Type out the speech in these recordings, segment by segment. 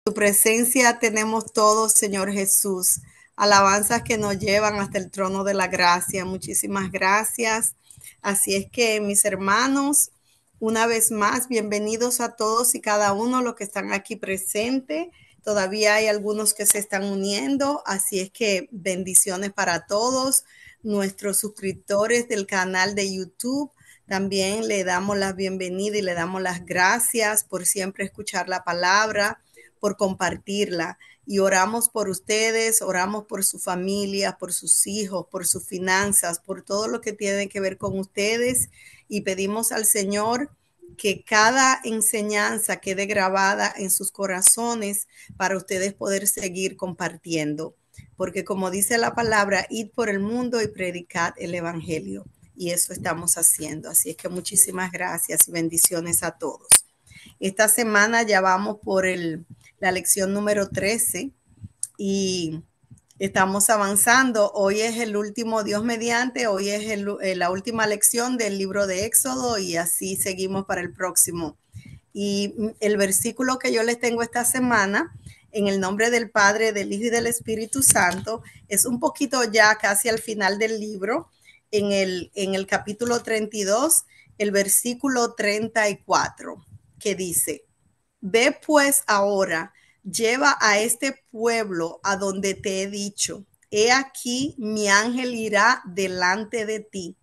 tu presencia tenemos todos, Señor Jesús. Alabanzas que nos llevan hasta el trono de la gracia. Muchísimas gracias. Así es que, mis hermanos, una vez más, bienvenidos a todos y cada uno los que están aquí presentes. Todavía hay algunos que se están uniendo, así es que bendiciones para todos nuestros suscriptores del canal de YouTube. También le damos la bienvenida y le damos las gracias por siempre escuchar la palabra, por compartirla. Y oramos por ustedes, oramos por su familia, por sus hijos, por sus finanzas, por todo lo que tiene que ver con ustedes. Y pedimos al Señor que cada enseñanza quede grabada en sus corazones para ustedes poder seguir compartiendo. Porque como dice la palabra, id por el mundo y predicad el evangelio. Y eso estamos haciendo. Así es que muchísimas gracias y bendiciones a todos. Esta semana ya vamos por la lección número 13 y estamos avanzando. Hoy es el último, Dios mediante, hoy es la última lección del libro de Éxodo y así seguimos para el próximo. Y el versículo que yo les tengo esta semana, en el nombre del Padre, del Hijo y del Espíritu Santo, es un poquito ya casi al final del libro, en el capítulo 32, el versículo 34, que dice: Ve pues ahora, lleva a este pueblo a donde te he dicho, he aquí mi ángel irá delante de ti,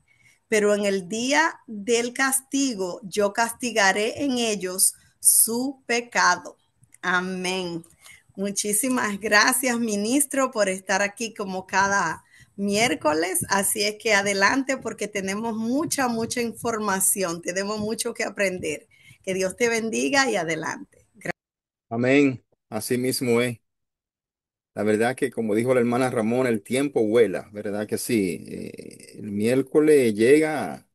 pero en el día del castigo yo castigaré en ellos su pecado. Amén. Muchísimas gracias, ministro, por estar aquí como cada miércoles. Así es que adelante porque tenemos mucha información, tenemos mucho que aprender. Que Dios te bendiga y adelante. Amén. Así mismo es. La verdad que, como dijo la hermana Ramón, el tiempo vuela, ¿verdad que sí? El miércoles llega,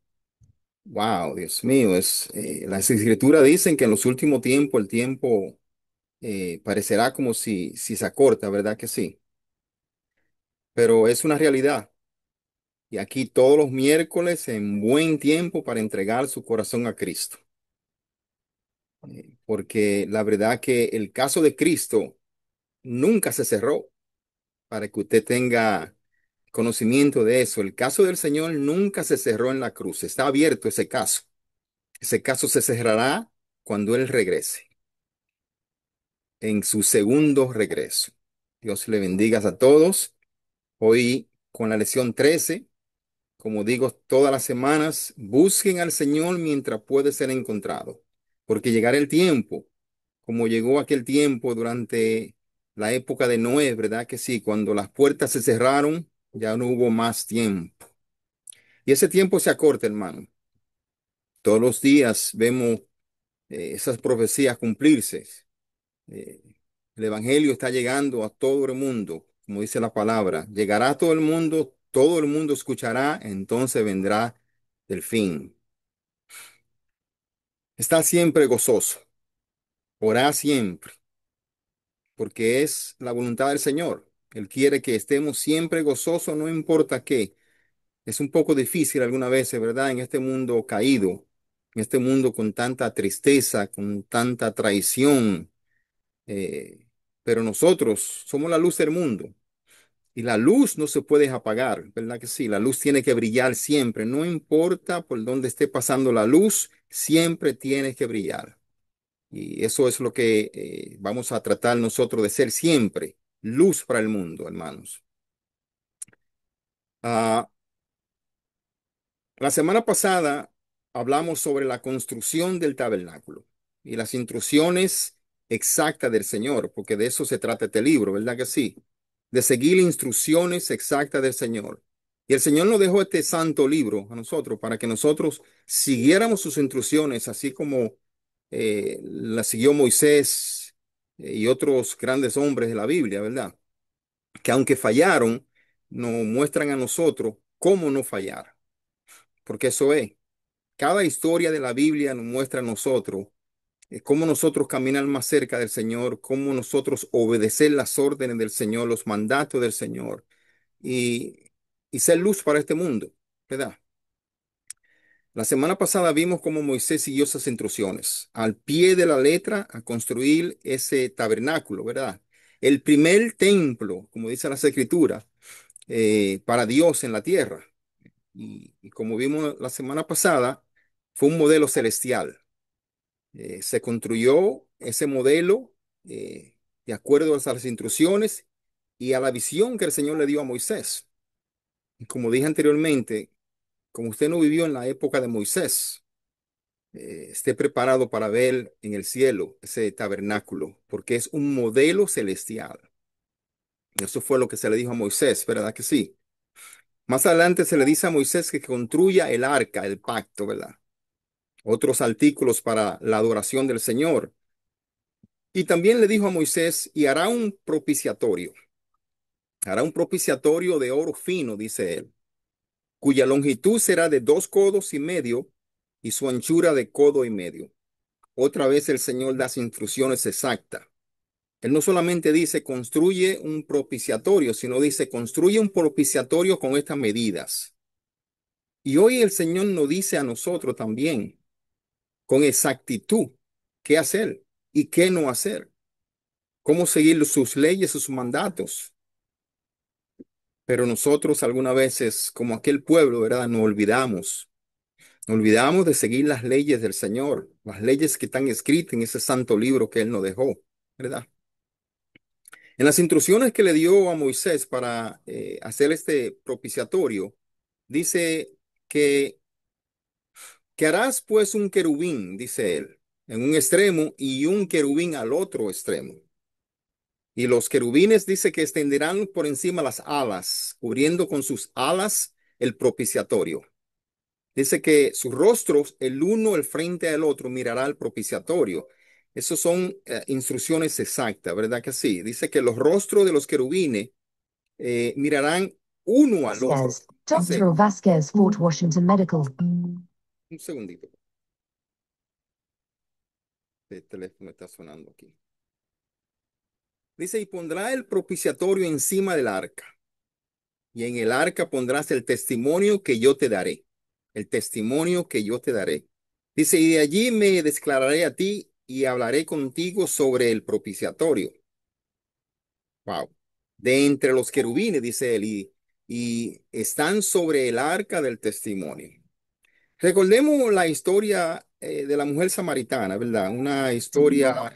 wow, Dios mío, las escrituras dicen que en los últimos tiempos el tiempo parecerá como si se acorta, ¿verdad que sí? Pero es una realidad. Y aquí todos los miércoles en buen tiempo para entregar su corazón a Cristo. Porque la verdad que el caso de Cristo nunca se cerró, para que usted tenga conocimiento de eso. El caso del Señor nunca se cerró en la cruz. Está abierto ese caso. Ese caso se cerrará cuando Él regrese, en su segundo regreso. Dios le bendiga a todos. Hoy con la lección 13, como digo, todas las semanas, busquen al Señor mientras puede ser encontrado, porque llegará el tiempo, como llegó aquel tiempo durante la época de Noé, ¿verdad que sí? Cuando las puertas se cerraron, ya no hubo más tiempo. Y ese tiempo se acorta, hermano. Todos los días vemos esas profecías cumplirse. Eh, el Evangelio está llegando a todo el mundo, como dice la palabra. Llegará a todo el mundo escuchará, entonces vendrá el fin. Está siempre gozoso, orá siempre, porque es la voluntad del Señor. Él quiere que estemos siempre gozosos, no importa qué. Es un poco difícil algunas veces, ¿verdad? En este mundo caído, en este mundo con tanta tristeza, con tanta traición, eh, pero nosotros somos la luz del mundo y la luz no se puede apagar, ¿verdad que sí? La luz tiene que brillar siempre, no importa por dónde esté pasando la luz, siempre tiene que brillar. Y eso es lo que vamos a tratar nosotros de ser siempre, luz para el mundo, hermanos. Ah, La semana pasada hablamos sobre la construcción del tabernáculo y las instrucciones exactas del Señor, porque de eso se trata este libro, ¿verdad que sí? De seguir instrucciones exactas del Señor. Y el Señor nos dejó este santo libro a nosotros para que nosotros siguiéramos sus instrucciones, así como las siguió Moisés y otros grandes hombres de la Biblia, ¿verdad? Que aunque fallaron, nos muestran a nosotros cómo no fallar, porque eso es. Cada historia de la Biblia nos muestra a nosotros cómo nosotros caminar más cerca del Señor, cómo nosotros obedecer las órdenes del Señor, los mandatos del Señor y, y ser luz para este mundo, ¿verdad? La semana pasada vimos cómo Moisés siguió esas instrucciones al pie de la letra a construir ese tabernáculo, ¿verdad? El primer templo, como dice las escrituras, para Dios en la tierra. Y como vimos la semana pasada, fue un modelo celestial. Se construyó ese modelo de acuerdo a las instrucciones y a la visión que el Señor le dio a Moisés. Y como dije anteriormente, como usted no vivió en la época de Moisés, esté preparado para ver en el cielo ese tabernáculo, porque es un modelo celestial. Eso fue lo que se le dijo a Moisés, ¿verdad que sí? Más adelante se le dice a Moisés que construya el arca, el pacto, ¿verdad? Otros artículos para la adoración del Señor. Y también le dijo a Moisés, y hará un propiciatorio de oro fino, dice él, cuya longitud será de 2 codos y medio y su anchura de codo y medio. Otra vez el Señor da instrucciones exactas. Él no solamente dice construye un propiciatorio, sino dice construye un propiciatorio con estas medidas. Y hoy el Señor nos dice a nosotros también con exactitud qué hacer y qué no hacer, cómo seguir sus leyes, sus mandatos. Pero nosotros algunas veces, como aquel pueblo, ¿verdad? Nos olvidamos de seguir las leyes del Señor, las leyes que están escritas en ese santo libro que Él nos dejó, ¿verdad? En las instrucciones que le dio a Moisés para hacer este propiciatorio, dice que, que harás pues un querubín, dice él, en un extremo y un querubín al otro extremo. Y los querubines dice que extenderán por encima las alas, cubriendo con sus alas el propiciatorio. Dice que sus rostros, el uno el frente al otro, mirará al propiciatorio. Esas son instrucciones exactas, ¿verdad que sí? Dice que los rostros de los querubines mirarán uno al otro. Vasquez, Dr. Vasquez, Fort Washington Medical. Un segundito. El teléfono está sonando aquí. Dice, y pondrá el propiciatorio encima del arca. Y en el arca pondrás el testimonio que yo te daré. El testimonio que yo te daré. Dice, y de allí me declararé a ti y hablaré contigo sobre el propiciatorio. Wow. De entre los querubines, dice él, y están sobre el arca del testimonio. Recordemos la historia de la mujer samaritana, ¿verdad? Una historia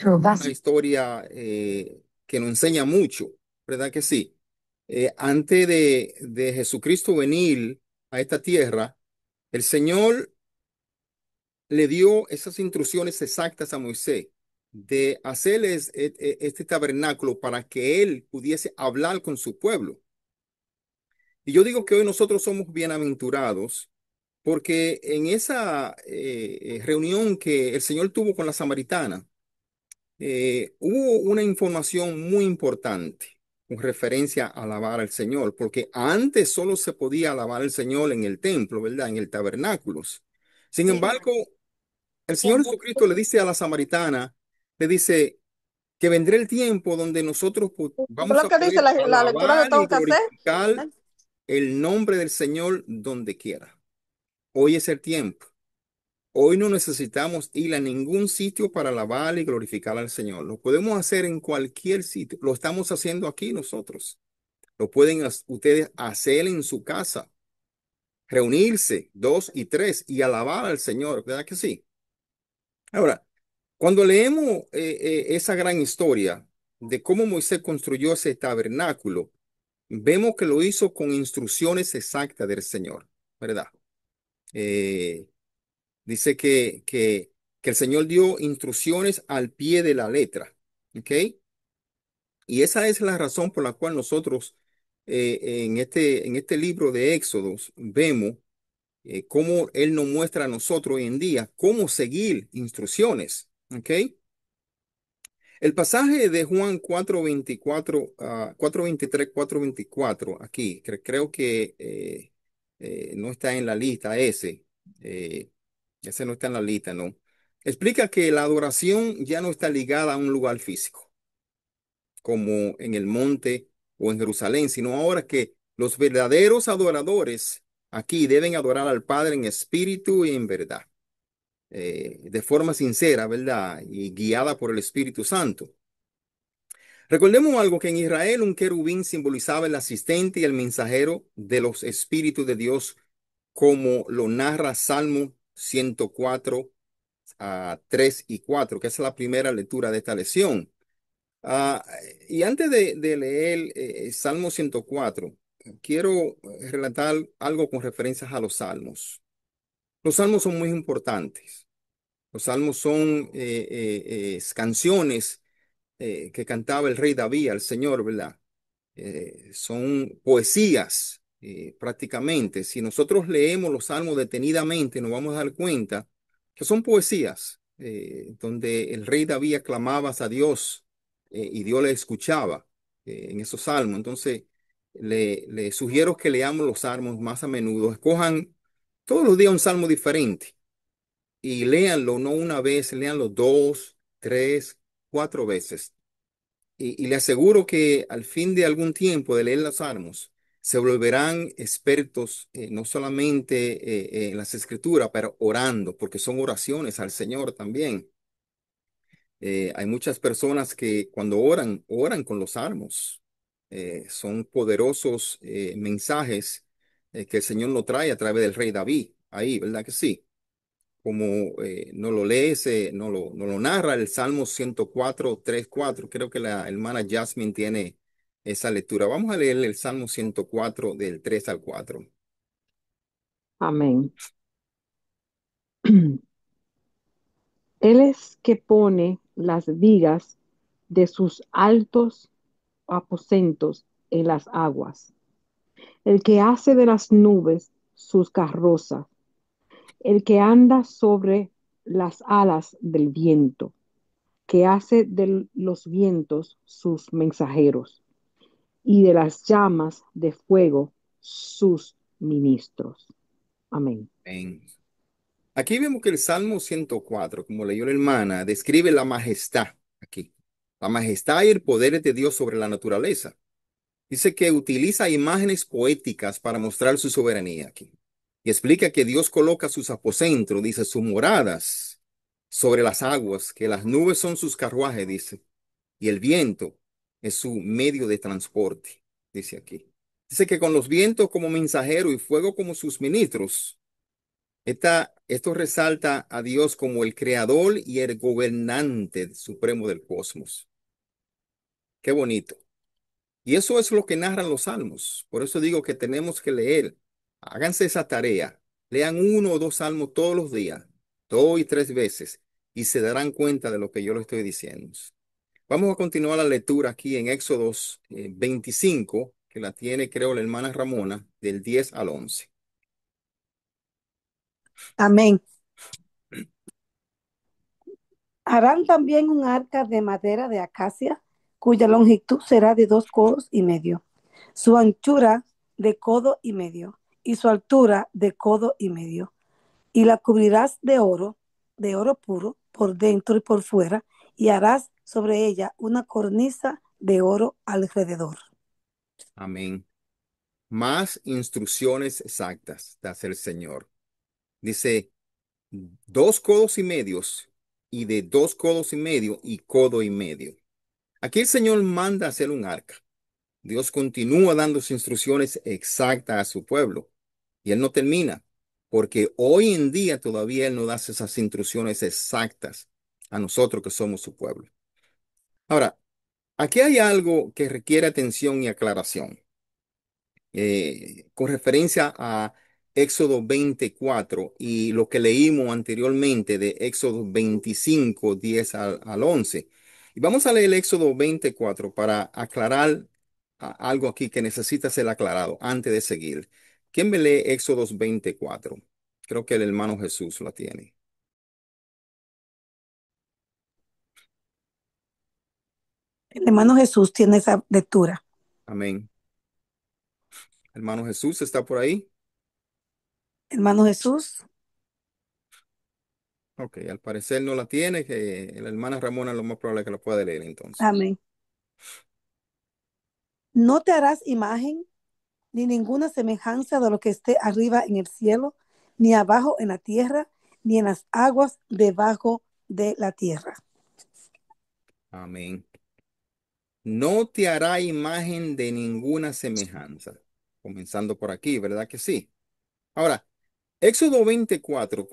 que nos enseña mucho, ¿verdad que sí? Antes de Jesucristo venir a esta tierra, el Señor le dio esas instrucciones exactas a Moisés de hacerles este tabernáculo para que él pudiese hablar con su pueblo. Y yo digo que hoy nosotros somos bienaventurados porque en esa reunión que el Señor tuvo con la samaritana, hubo una información muy importante con referencia a alabar al Señor, porque antes solo se podía alabar al Señor en el templo, ¿verdad? En el tabernáculo. Sin embargo, el Señor Jesucristo le dice a la samaritana, le dice que vendrá el tiempo donde nosotros ¿Qué es vamos lo a que dice poder la lectura que alabar y tengo que hacer? glorificar el nombre del Señor donde quiera. Hoy es el tiempo. Hoy no necesitamos ir a ningún sitio para alabar y glorificar al Señor. Lo podemos hacer en cualquier sitio. Lo estamos haciendo aquí nosotros. Lo pueden ustedes hacer en su casa. Reunirse dos y tres y alabar al Señor. ¿Verdad que sí? Ahora, cuando leemos esa gran historia de cómo Moisés construyó ese tabernáculo, vemos que lo hizo con instrucciones exactas del Señor. ¿Verdad? Eh, Dice que el Señor dio instrucciones al pie de la letra. ¿Ok? Y esa es la razón por la cual nosotros en este libro de Éxodos vemos cómo Él nos muestra a nosotros hoy en día cómo seguir instrucciones. ¿Ok? El pasaje de Juan 4:24, 4:23, 4:24, aquí, creo que no está en la lista ese. eh, Ese no está en la lista, ¿no? Explica que la adoración ya no está ligada a un lugar físico, como en el monte o en Jerusalén, sino ahora que los verdaderos adoradores aquí deben adorar al Padre en espíritu y en verdad, de forma sincera, ¿verdad? Y guiada por el Espíritu Santo. Recordemos algo, que en Israel un querubín simbolizaba el asistente y el mensajero de los espíritus de Dios, como lo narra Salmo 104, 3 y 4, que es la primera lectura de esta lección. Ah, y antes de leer Salmo 104, quiero relatar algo con referencias a los salmos. Los salmos son muy importantes. Los salmos son canciones que cantaba el rey David al Señor, ¿verdad? Son poesías prácticamente. Si nosotros leemos los salmos detenidamente, nos vamos a dar cuenta que son poesías donde el rey David aclamaba a Dios y Dios le escuchaba en esos salmos. Entonces, le sugiero que leamos los salmos más a menudo. Escojan todos los días un salmo diferente y léanlo no una vez, léanlo dos, tres, cuatro veces. Y le aseguro que al fin de algún tiempo de leer los salmos, se volverán expertos no solamente en las escrituras, pero orando, porque son oraciones al Señor también. Hay muchas personas que cuando oran, oran con los salmos. Son poderosos mensajes que el Señor nos trae a través del rey David. Ahí, ¿verdad que sí? Como nos lo lees, nos lo narra el Salmo 104, 3, 4. Creo que la hermana Jasmine tiene esa lectura. Vamos a leer el Salmo 104 del 3 al 4. Amén. Él es que pone las vigas de sus altos aposentos en las aguas, el que hace de las nubes sus carrozas, el que anda sobre las alas del viento, que hace de los vientos sus mensajeros y de las llamas de fuego sus ministros. Amén. Amén. Aquí vemos que el Salmo 104, como leyó la hermana, describe la majestad aquí. La majestad y el poder de Dios sobre la naturaleza. Dice que utiliza imágenes poéticas para mostrar su soberanía aquí. Y explica que Dios coloca sus aposentos, dice, sus moradas sobre las aguas, que las nubes son sus carruajes, dice, y el viento es su medio de transporte, dice aquí. Dice que con los vientos como mensajero y fuego como sus ministros, esto resalta a Dios como el creador y el gobernante supremo del cosmos. Qué bonito. Y eso es lo que narran los salmos. Por eso digo que tenemos que leer. Háganse esa tarea. Lean uno o dos salmos todos los días, dos y tres veces, y se darán cuenta de lo que yo les estoy diciendo. Vamos a continuar la lectura aquí en Éxodos 25, que la tiene, creo, la hermana Ramona, del 10 al 11. Amén. Harán también un arca de madera de acacia, cuya longitud será de 2,5 codos, su anchura de 1,5 codos, y su altura de 1,5 codos. Y la cubrirás de oro puro, por dentro y por fuera, y harás sobre ella una cornisa de oro alrededor. Amén. Más instrucciones exactas da el Señor. Dice, 2,5 codos y de 2,5 codos y codo y medio. Aquí el Señor manda hacer un arca. Dios continúa dando sus instrucciones exactas a su pueblo. Y Él no termina, porque hoy en día todavía Él nos da esas instrucciones exactas a nosotros que somos su pueblo. Ahora, aquí hay algo que requiere atención y aclaración. Con referencia a Éxodo 24 y lo que leímos anteriormente de Éxodo 25, 10 al 11. Y vamos a leer el Éxodo 24 para aclarar algo aquí que necesita ser aclarado antes de seguir. ¿Quién me lee Éxodos 24? Creo que el hermano Jesús lo tiene. El hermano Jesús tiene esa lectura. Amén. Hermano Jesús está por ahí. Hermano Jesús. Ok, al parecer no la tiene, que la hermana Ramona lo más probable es que lo pueda leer entonces. Amén. No te harás imagen ni ninguna semejanza de lo que esté arriba en el cielo, ni abajo en la tierra, ni en las aguas debajo de la tierra. Amén. No te hará imagen de ninguna semejanza. Comenzando por aquí, ¿verdad que sí? Ahora, Éxodo 24,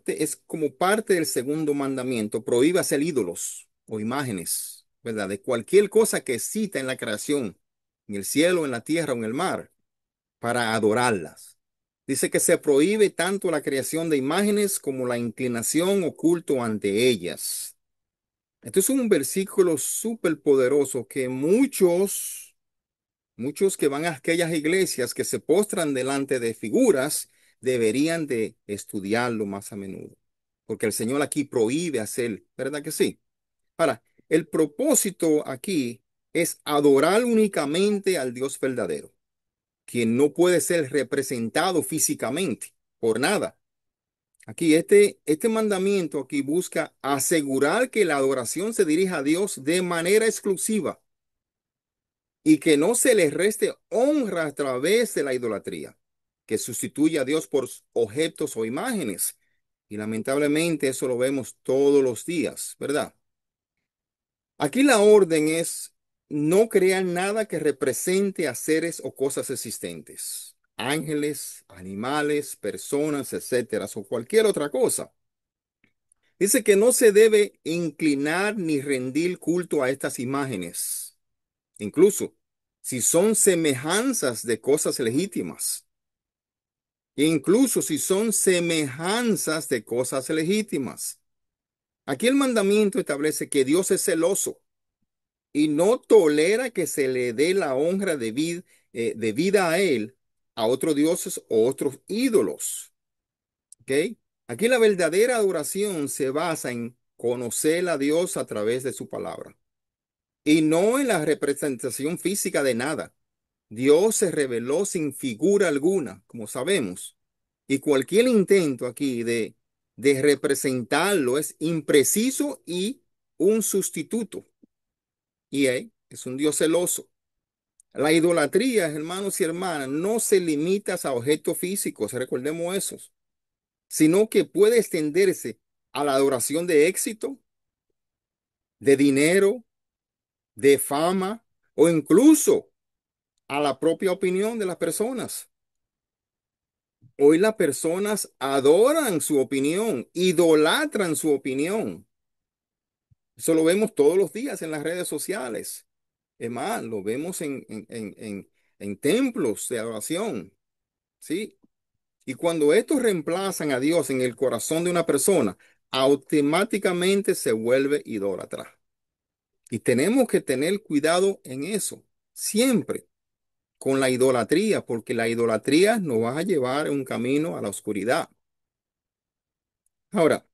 es como parte del segundo mandamiento, prohíbe hacer ídolos o imágenes, ¿verdad? De cualquier cosa que exista en la creación, en el cielo, en la tierra o en el mar, para adorarlas. Dice que se prohíbe tanto la creación de imágenes como la inclinación o culto ante ellas. Esto es un versículo súper poderoso que muchos que van a aquellas iglesias que se postran delante de figuras deberían de estudiarlo más a menudo, porque el Señor aquí prohíbe hacer, ¿verdad que sí? Ahora, el propósito aquí es adorar únicamente al Dios verdadero, quien no puede ser representado físicamente por nada. Aquí este mandamiento aquí busca asegurar que la adoración se dirija a Dios de manera exclusiva y que no se le reste honra a través de la idolatría, que sustituye a Dios por objetos o imágenes. Y lamentablemente eso lo vemos todos los días, ¿verdad? Aquí la orden es no crear nada que represente a seres o cosas existentes, ángeles, animales, personas, etcétera, o cualquier otra cosa. Dice que no se debe inclinar ni rendir culto a estas imágenes, incluso si son semejanzas de cosas legítimas, incluso si son semejanzas de cosas legítimas. Aquí el mandamiento establece que Dios es celoso y no tolera que se le dé la honra debida a él, a otros dioses o otros ídolos. ¿Ok? Aquí la verdadera adoración se basa en conocer a Dios a través de su palabra y no en la representación física de nada. Dios se reveló sin figura alguna, como sabemos, y cualquier intento aquí de representarlo es impreciso y un sustituto. Y es un Dios celoso. La idolatría, hermanos y hermanas, no se limita a objetos físicos, recordemos esos, sino que puede extenderse a la adoración de éxito, de dinero, de fama o incluso a la propia opinión de las personas. Hoy las personas adoran su opinión, idolatran su opinión. Eso lo vemos todos los días en las redes sociales. Es más, lo vemos en templos de adoración. ¿Sí? Y cuando estos reemplazan a Dios en el corazón de una persona, automáticamente se vuelve idólatra. Y tenemos que tener cuidado en eso, siempre con la idolatría, porque la idolatría nos va a llevar a un camino a la oscuridad. Ahora,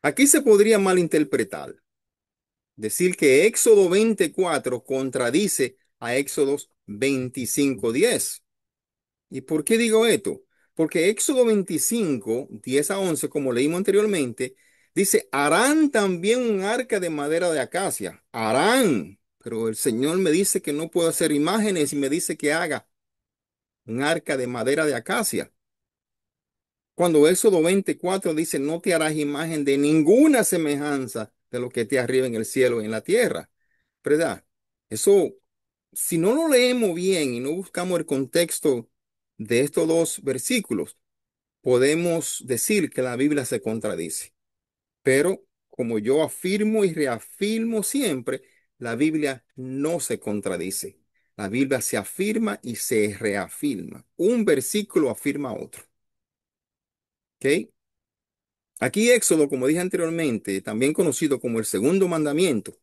aquí se podría malinterpretar, decir que Éxodo 24 contradice a Éxodo 25:10. ¿Y por qué digo esto? Porque Éxodo 25:10 a 11, como leímos anteriormente, dice, harán también un arca de madera de acacia. Harán, pero el Señor me dice que no puedo hacer imágenes y me dice que haga un arca de madera de acacia. Cuando Éxodo 24 dice, no te harás imagen de ninguna semejanza de lo que esté arriba en el cielo y en la tierra, ¿verdad? Eso, si no lo leemos bien y no buscamos el contexto de estos dos versículos, podemos decir que la Biblia se contradice. Pero como yo afirmo y reafirmo siempre, la Biblia no se contradice. La Biblia se afirma y se reafirma. Un versículo afirma otro. ¿Ok? Aquí Éxodo, como dije anteriormente, también conocido como el segundo mandamiento,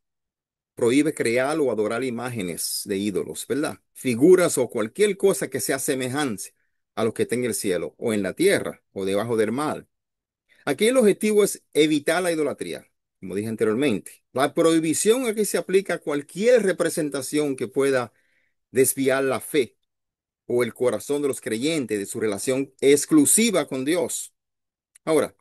prohíbe crear o adorar imágenes de ídolos, ¿verdad? Figuras o cualquier cosa que sea semejante a lo que está en el cielo o en la tierra o debajo del mar. Aquí el objetivo es evitar la idolatría, como dije anteriormente. La prohibición aquí se aplica a cualquier representación que pueda desviar la fe o el corazón de los creyentes de su relación exclusiva con Dios. Ahora,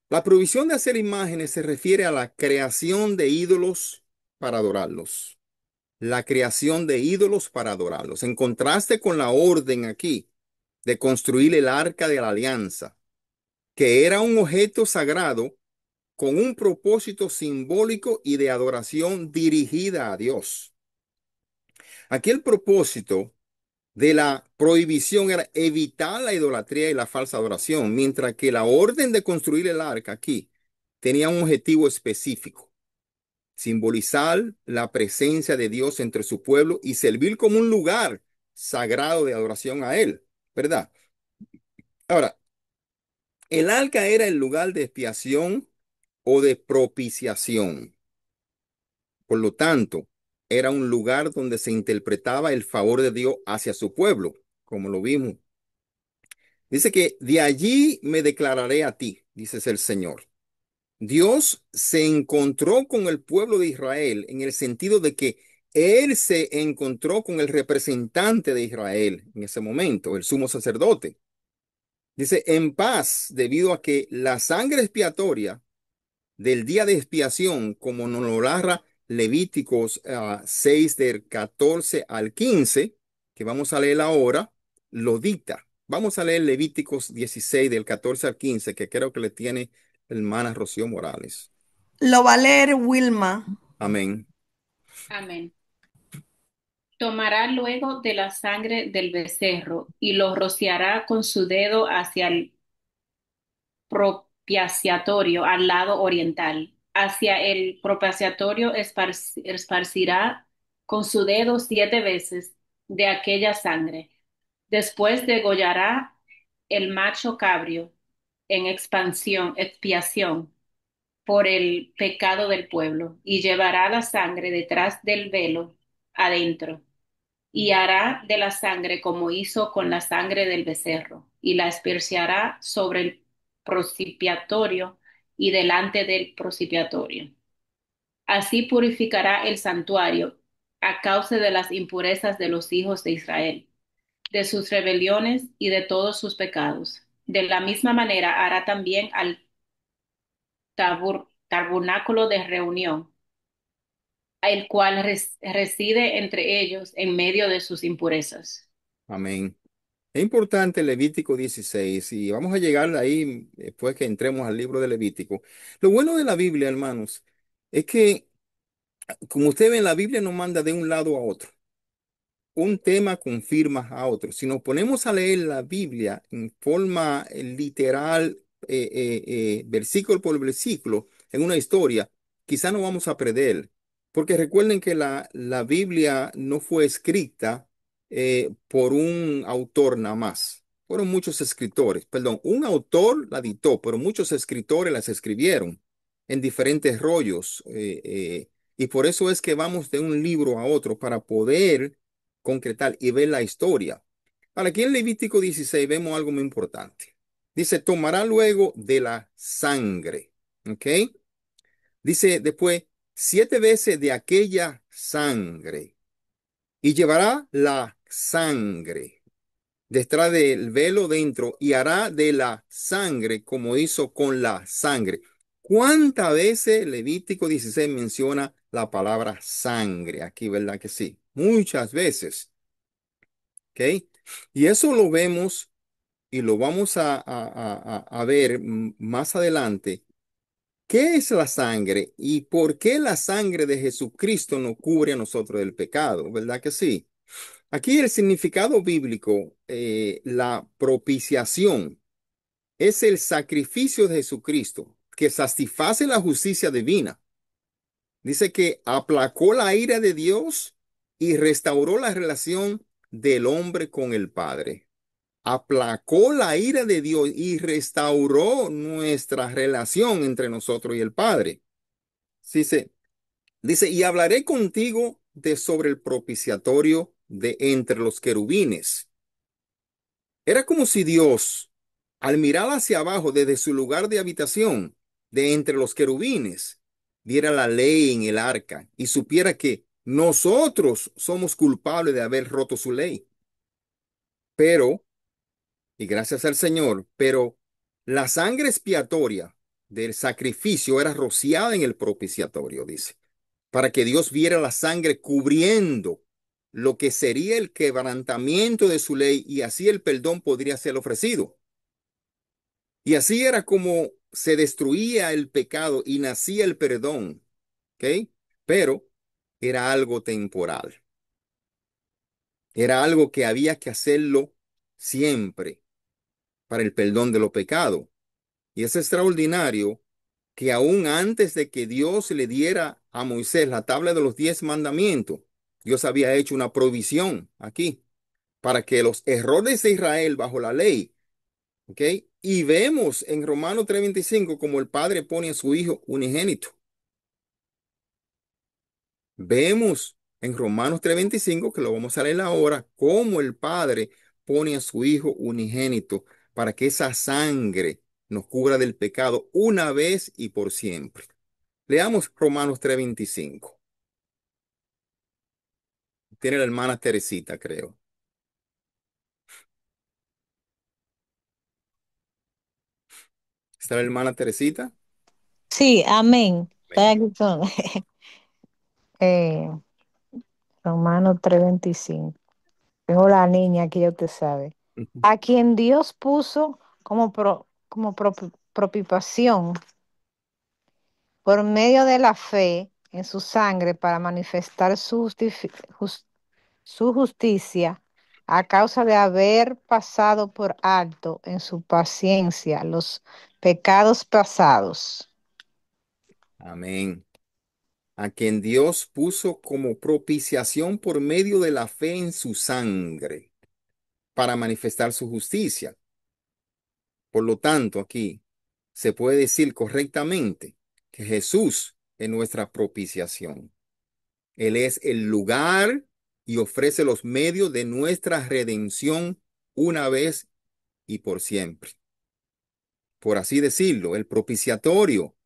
la prohibición de hacer imágenes se refiere a la creación de ídolos para adorarlos. la creación de ídolos para adorarlos. En contraste con la orden aquí de construir el arca de la alianza, que era un objeto sagrado con un propósito simbólico y de adoración dirigida a Dios. Aquí el propósito de la prohibición era evitar la idolatría y la falsa adoración, mientras que la orden de construir el arca aquí tenía un objetivo específico: simbolizar la presencia de Dios entre su pueblo y servir como un lugar sagrado de adoración a Él, ¿verdad? Ahora, el arca era el lugar de expiación o de propiciación. Por lo tanto, era un lugar donde se interpretaba el favor de Dios hacia su pueblo, como lo vimos. Dice que de allí me declararé a ti, dice el Señor. Dios se encontró con el pueblo de Israel en el sentido de que él se encontró con el representante de Israel en ese momento, el sumo sacerdote. Dice, en paz, debido a que la sangre expiatoria del día de expiación, como nos lo narra Levíticos 6 del 14 al 15, que vamos a leer ahora, lo dicta. Vamos a leer Levíticos 16 del 14 al 15, que creo que le tiene hermana Rocío Morales. Lo va a leer Wilma. Amén. Amén. Tomará luego de la sangre del becerro y lo rociará con su dedo hacia el propiciatorio al lado oriental. Hacia el propiciatorio esparcirá con su dedo 7 veces de aquella sangre. Después degollará el macho cabrio en expiación por el pecado del pueblo, y llevará la sangre detrás del velo adentro, y hará de la sangre como hizo con la sangre del becerro, y la esparcirá sobre el propiciatorio y delante del propiciatorio. Así purificará el santuario a causa de las impurezas de los hijos de Israel, de sus rebeliones y de todos sus pecados. De la misma manera hará también al tabernáculo de reunión, el cual reside entre ellos en medio de sus impurezas. Amén. Es importante Levítico 16 y vamos a llegar ahí después que entremos al libro de Levítico. Lo bueno de la Biblia, hermanos, es que, como usted ve, la Biblia nos manda de un lado a otro. Un tema confirma a otro. Si nos ponemos a leer la Biblia en forma literal, versículo por versículo, en una historia, quizá no vamos a perder. Porque recuerden que la Biblia no fue escrita por un autor nada más. Fueron muchos escritores. Perdón, un autor la dictó, pero muchos escritores las escribieron en diferentes rollos. Y por eso es que vamos de un libro a otro para poder concretar y ver la historia. Ahora, aquí en Levítico 16 vemos algo muy importante. Dice, tomará luego de la sangre. ¿Ok? Dice después, 7 veces de aquella sangre. Y llevará la sangre detrás del velo dentro y hará de la sangre como hizo con la sangre. ¿Cuántas veces Levítico 16 menciona la palabra sangre? Aquí, ¿verdad que sí? Muchas veces. ¿Ok? Y eso lo vemos y lo vamos a ver más adelante. ¿Qué es la sangre y por qué la sangre de Jesucristo nos cubre a nosotros del pecado? ¿Verdad que sí? Aquí el significado bíblico, la propiciación, es el sacrificio de Jesucristo que satisface la justicia divina. Dice que aplacó la ira de Dios y restauró la relación del hombre con el Padre. Aplacó la ira de Dios y restauró nuestra relación entre nosotros y el Padre. Dice, y hablaré contigo de sobre el propiciatorio de entre los querubines. Era como si Dios, al mirar hacia abajo desde su lugar de habitación, de entre los querubines, viera la ley en el arca y supiera que nosotros somos culpables de haber roto su ley. Pero y gracias al Señor, pero la sangre expiatoria del sacrificio era rociada en el propiciatorio, dice, para que Dios viera la sangre cubriendo lo que sería el quebrantamiento de su ley y así el perdón podría ser ofrecido. Y así era como se destruía el pecado y nacía el perdón, ¿ok? Pero era algo temporal. Era algo que había que hacerlo siempre para el perdón de los pecados. Y es extraordinario que aún antes de que Dios le diera a Moisés la tabla de los 10 mandamientos, Dios había hecho una provisión aquí para que los errores de Israel bajo la ley, ¿ok? Y vemos en Romanos 3:25 como el Padre pone a su Hijo unigénito. Vemos en Romanos 3:25, que lo vamos a leer ahora, cómo el Padre pone a su Hijo unigénito para que esa sangre nos cubra del pecado una vez y por siempre. Leamos Romanos 3:25. Tiene la hermana Teresita, creo. ¿Está la hermana Teresita? Sí, amén. Está Amén. aquí con eh, Romanos 3:25. Tengo la niña aquí, ya usted sabe. Ujú. A quien Dios puso propiciación por medio de la fe en su sangre para manifestar su justicia a causa de haber pasado por alto en su paciencia los pecados pasados. Amén. A quien Dios puso como propiciación por medio de la fe en su sangre para manifestar su justicia. Por lo tanto, aquí se puede decir correctamente que Jesús es nuestra propiciación. Él es el lugar y ofrece los medios de nuestra redención una vez y por siempre. Por así decirlo, el propiciatorio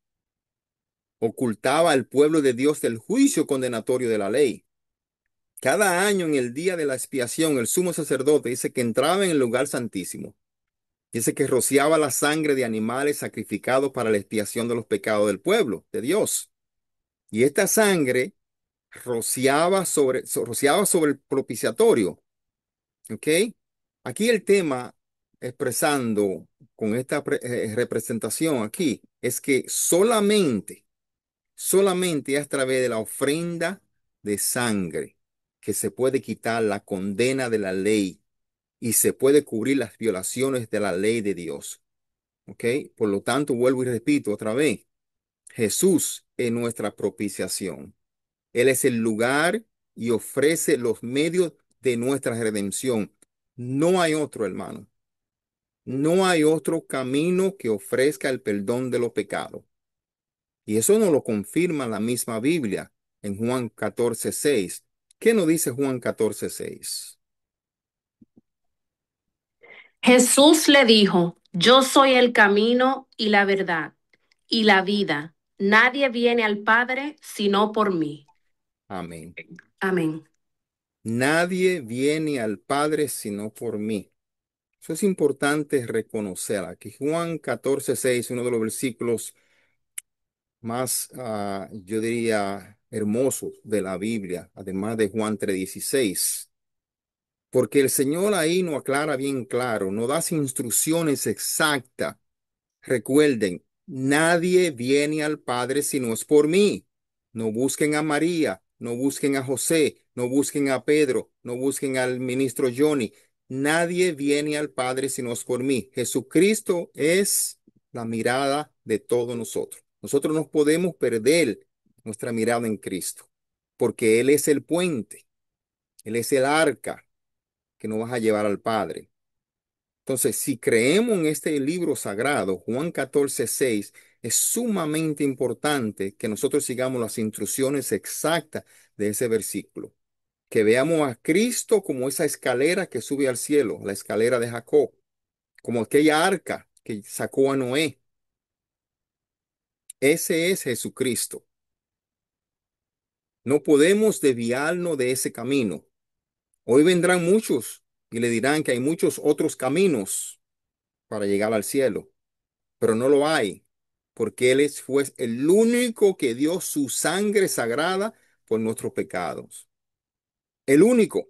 ocultaba al pueblo de Dios del juicio condenatorio de la ley. Cada año en el día de la expiación, el sumo sacerdote dice que entraba en el lugar santísimo. Dice que rociaba la sangre de animales sacrificados para la expiación de los pecados del pueblo, de Dios. Y esta sangre rociaba sobre el propiciatorio. ¿Ok? Aquí el tema expresando con esta representación aquí es que solamente es a través de la ofrenda de sangre que se puede quitar la condena de la ley y se puede cubrir las violaciones de la ley de Dios. ¿Ok? Por lo tanto, vuelvo y repito otra vez, Jesús es nuestra propiciación. Él es el lugar y ofrece los medios de nuestra redención. No hay otro, hermano. No hay otro camino que ofrezca el perdón de los pecados. Y eso nos lo confirma la misma Biblia en Juan 14:6. ¿Qué nos dice Juan 14:6? Jesús le dijo, yo soy el camino y la verdad y la vida. Nadie viene al Padre sino por mí. Amén. Amén. Nadie viene al Padre sino por mí. Eso es importante reconocer. Aquí Juan 14:6, uno de los versículos más, yo diría, hermosos de la Biblia, además de Juan 3:16. Porque el Señor ahí nos aclara bien claro, nos da instrucciones exactas. Recuerden, nadie viene al Padre si no es por mí. No busquen a María, no busquen a José, no busquen a Pedro, no busquen al ministro Johnny. Nadie viene al Padre si no es por mí. Jesucristo es la mirada de todos nosotros. Nosotros no podemos perder nuestra mirada en Cristo, porque Él es el puente, Él es el arca que nos va a llevar al Padre. Entonces, si creemos en este libro sagrado, Juan 14:6, es sumamente importante que nosotros sigamos las instrucciones exactas de ese versículo. Que veamos a Cristo como esa escalera que sube al cielo, la escalera de Jacob, como aquella arca que sacó a Noé. Ese es Jesucristo. No podemos desviarnos de ese camino. Hoy vendrán muchos y le dirán que hay muchos otros caminos para llegar al cielo, pero no lo hay, porque fue el único que dio su sangre sagrada por nuestros pecados. El único,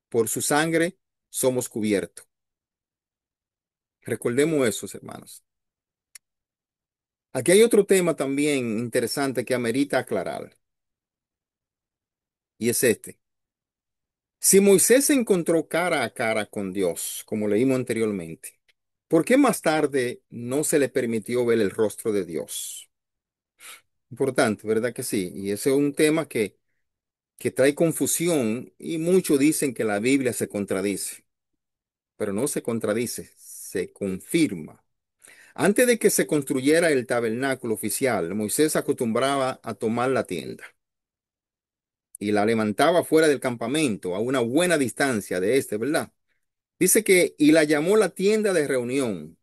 por su sangre somos cubiertos. Recordemos eso, hermanos. Aquí hay otro tema también interesante que amerita aclarar, y es este. Si Moisés se encontró cara a cara con Dios, como leímos anteriormente, ¿por qué más tarde no se le permitió ver el rostro de Dios? Importante, ¿verdad que sí? Y ese es un tema que trae confusión y muchos dicen que la Biblia se contradice, pero no se contradice, se confirma. Antes de que se construyera el tabernáculo oficial, Moisés acostumbraba a tomar la tienda y la levantaba fuera del campamento a una buena distancia de este, ¿verdad? Dice que, y la llamó la tienda de reunión.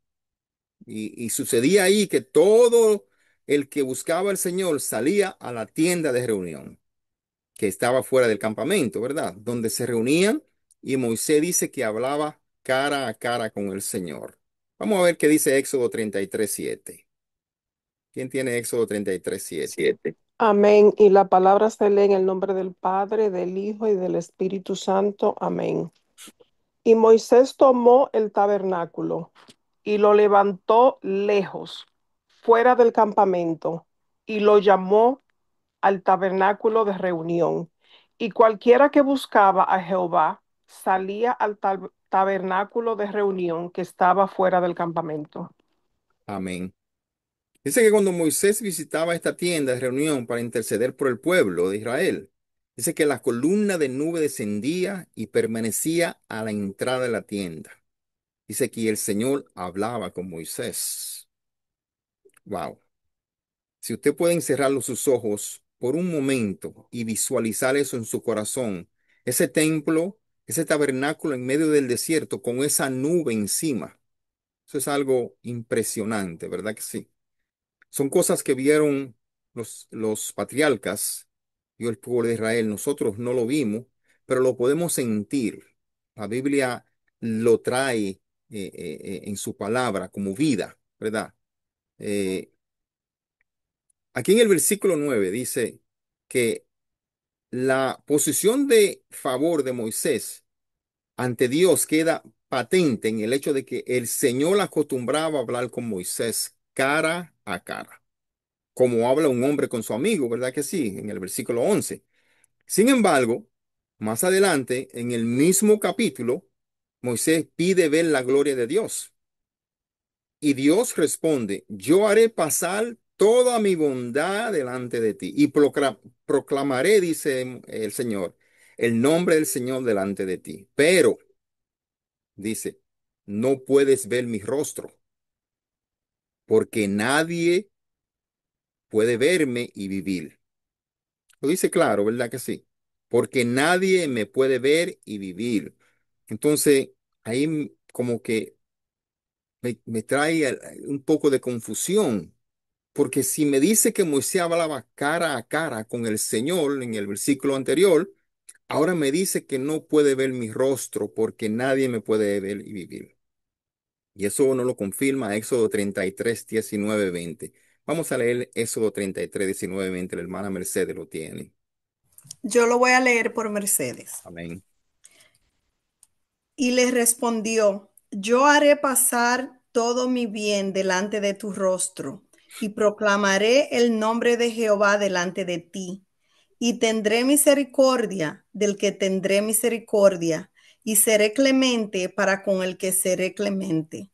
Y sucedía ahí que todo el que buscaba al Señor salía a la tienda de reunión, que estaba fuera del campamento, ¿verdad? Donde se reunían y Moisés dice que hablaba cara a cara con el Señor. Vamos a ver qué dice Éxodo 33:7. ¿Quién tiene Éxodo 33:7? Amén. Y la palabra se lee en el nombre del Padre, del Hijo y del Espíritu Santo. Amén. Y Moisés tomó el tabernáculo y lo levantó lejos, fuera del campamento, y lo llamó al tabernáculo de reunión. Y cualquiera que buscaba a Jehová salía al tabernáculo de reunión que estaba fuera del campamento. Amén. Dice que cuando Moisés visitaba esta tienda de reunión para interceder por el pueblo de Israel, dice que la columna de nube descendía y permanecía a la entrada de la tienda. Dice que el Señor hablaba con Moisés. Wow. Si usted puede encerrar sus ojos por un momento y visualizar eso en su corazón, ese templo, ese tabernáculo en medio del desierto con esa nube encima, eso es algo impresionante, ¿verdad que sí? Son cosas que vieron los patriarcas y el pueblo de Israel. Nosotros no lo vimos, pero lo podemos sentir. La Biblia lo trae en su palabra como vida, ¿verdad? Eh, Aquí en el versículo 9 dice que la posición de favor de Moisés ante Dios queda patente en el hecho de que el Señor acostumbraba a hablar con Moisés cara a cara, como habla un hombre con su amigo, ¿verdad que sí? En el versículo 11. Sin embargo, más adelante, en el mismo capítulo, Moisés pide ver la gloria de Dios. Y Dios responde, yo haré pasar toda mi bondad delante de ti y proclamaré, dice el Señor, el nombre del Señor delante de ti. Pero, dice, no puedes ver mi rostro, porque nadie puede verme y vivir. Lo dice claro, ¿verdad que sí? Porque nadie me puede ver y vivir. Entonces, ahí como que me trae un poco de confusión. Porque si me dice que Moisés hablaba cara a cara con el Señor en el versículo anterior, ahora me dice que no puede ver mi rostro porque nadie me puede ver y vivir. Y eso no lo confirma Éxodo 33:19-20. Vamos a leer Éxodo 33:19-20. La hermana Mercedes lo tiene. Yo lo voy a leer por Mercedes. Amén. Y le respondió, yo haré pasar todo mi bien delante de tu rostro y proclamaré el nombre de Jehová delante de ti. Y tendré misericordia del que tendré misericordia y seré clemente para con el que seré clemente.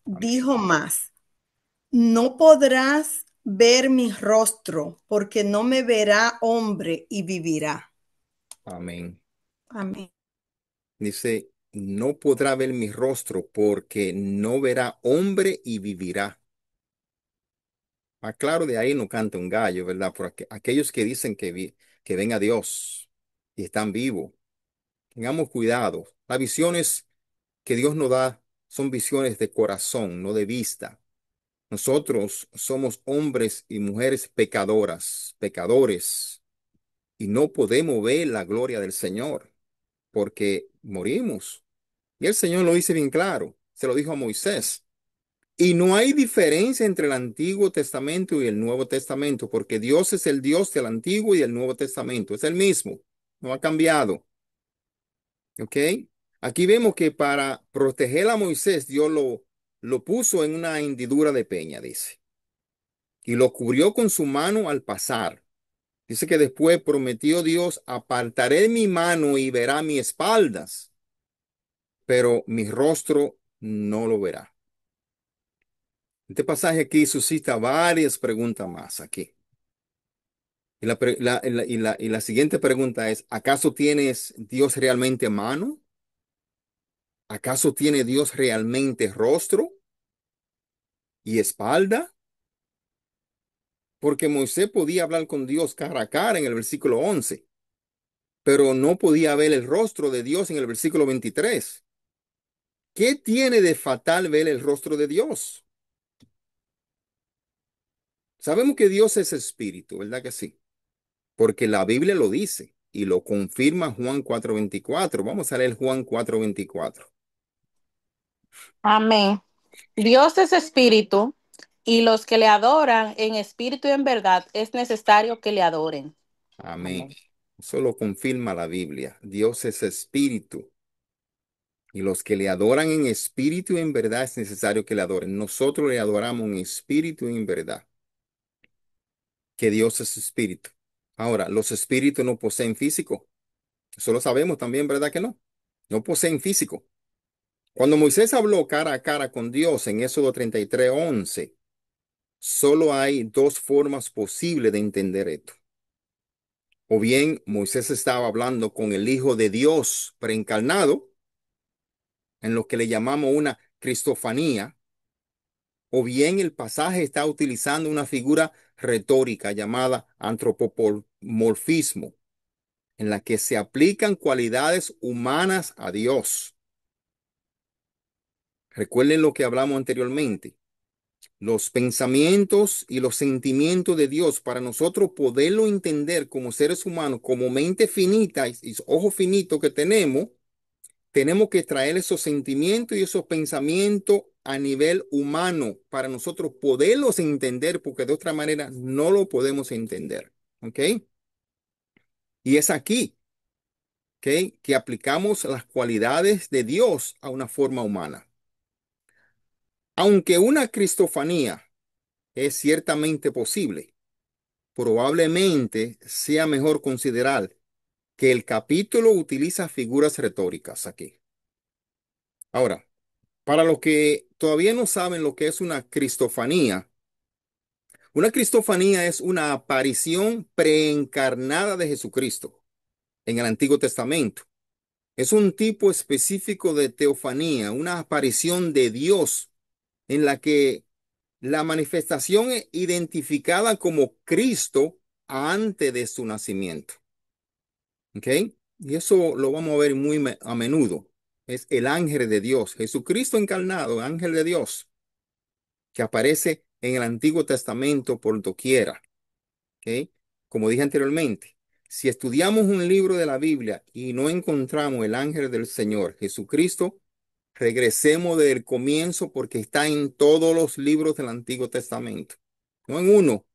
Amén. Dijo más, no podrás ver mi rostro porque no me verá hombre y vivirá. Amén. Amén. Dice, no podrá ver mi rostro porque no verá hombre y vivirá. Claro, de ahí no canta un gallo, ¿verdad? Por aquellos que dicen que ven a Dios y están vivos, tengamos cuidado. Las visiones que Dios nos da son visiones de corazón, no de vista. Nosotros somos hombres y mujeres pecadoras, pecadores, y no podemos ver la gloria del Señor porque morimos. Y el Señor lo dice bien claro, se lo dijo a Moisés. Y no hay diferencia entre el Antiguo Testamento y el Nuevo Testamento, porque Dios es el Dios del Antiguo y del Nuevo Testamento. Es el mismo, no ha cambiado. ¿Ok? Aquí vemos que para proteger a Moisés, Dios lo puso en una hendidura de peña, dice, y lo cubrió con su mano al pasar. Dice que después prometió Dios, apartaré mi mano y verá mis espaldas, pero mi rostro no lo verá. Este pasaje aquí suscita varias preguntas más aquí. Y la siguiente pregunta es, ¿acaso tienes Dios realmente mano? ¿Acaso tiene Dios realmente rostro y espalda? Porque Moisés podía hablar con Dios cara a cara en el versículo 11, pero no podía ver el rostro de Dios en el versículo 23. ¿Qué tiene de fatal ver el rostro de Dios? Sabemos que Dios es espíritu, ¿verdad que sí? Porque la Biblia lo dice y lo confirma Juan 4:24. Vamos a leer Juan 4:24. Amén. Dios es espíritu y los que le adoran en espíritu y en verdad es necesario que le adoren. Amén. Amén. Eso lo confirma la Biblia. Dios es espíritu y los que le adoran en espíritu y en verdad es necesario que le adoren. Nosotros le adoramos en espíritu y en verdad, que Dios es espíritu. Ahora, los espíritus no poseen físico. Eso lo sabemos también, ¿verdad que no? No poseen físico. Cuando Moisés habló cara a cara con Dios en Éxodo 33:11, solo hay dos formas posibles de entender esto. O bien Moisés estaba hablando con el Hijo de Dios preencarnado, en lo que le llamamos una cristofanía, o bien el pasaje está utilizando una figura retórica llamada antropomorfismo, en la que se aplican cualidades humanas a Dios. Recuerden lo que hablamos anteriormente. Los pensamientos y los sentimientos de Dios, para nosotros poderlo entender como seres humanos, como mente finita y ojo finito que tenemos que traer esos sentimientos y esos pensamientos a nivel humano para nosotros poderlos entender, porque de otra manera no lo podemos entender. ¿Ok? Y es aquí, ¿ok?, que aplicamos las cualidades de Dios a una forma humana. Aunque una cristofanía es ciertamente posible, probablemente sea mejor considerar que el capítulo utiliza figuras retóricas aquí. Ahora, para los que todavía no saben lo que es una cristofanía es una aparición preencarnada de Jesucristo en el Antiguo Testamento. Es un tipo específico de teofanía, una aparición de Dios en la que la manifestación es identificada como Cristo antes de su nacimiento. ¿Ok? Y eso lo vamos a ver muy a menudo. Es el ángel de Dios, Jesucristo encarnado, ángel de Dios, que aparece en el Antiguo Testamento por doquiera. ¿Ok? Como dije anteriormente, si estudiamos un libro de la Biblia y no encontramos el ángel del Señor, Jesucristo, regresemos del comienzo porque está en todos los libros del Antiguo Testamento. No en uno.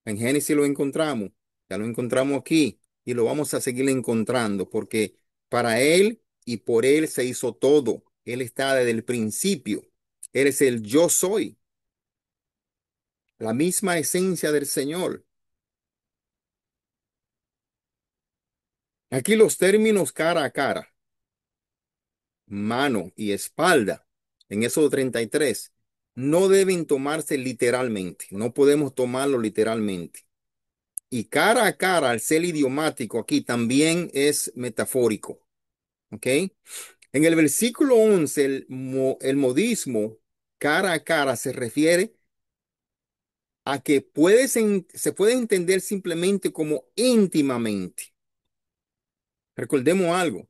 En Génesis lo encontramos, ya lo encontramos aquí y lo vamos a seguir encontrando porque para Él y por Él se hizo todo. Él está desde el principio. Él es el yo soy, la misma esencia del Señor. Aquí los términos cara a cara, mano y espalda, en Éxodo 33, no deben tomarse literalmente. No podemos tomarlo literalmente. Y cara a cara, al ser idiomático aquí, también es metafórico. ¿Ok? En el versículo 11, el modismo cara a cara se refiere a que se puede entender simplemente como íntimamente. Recordemos algo.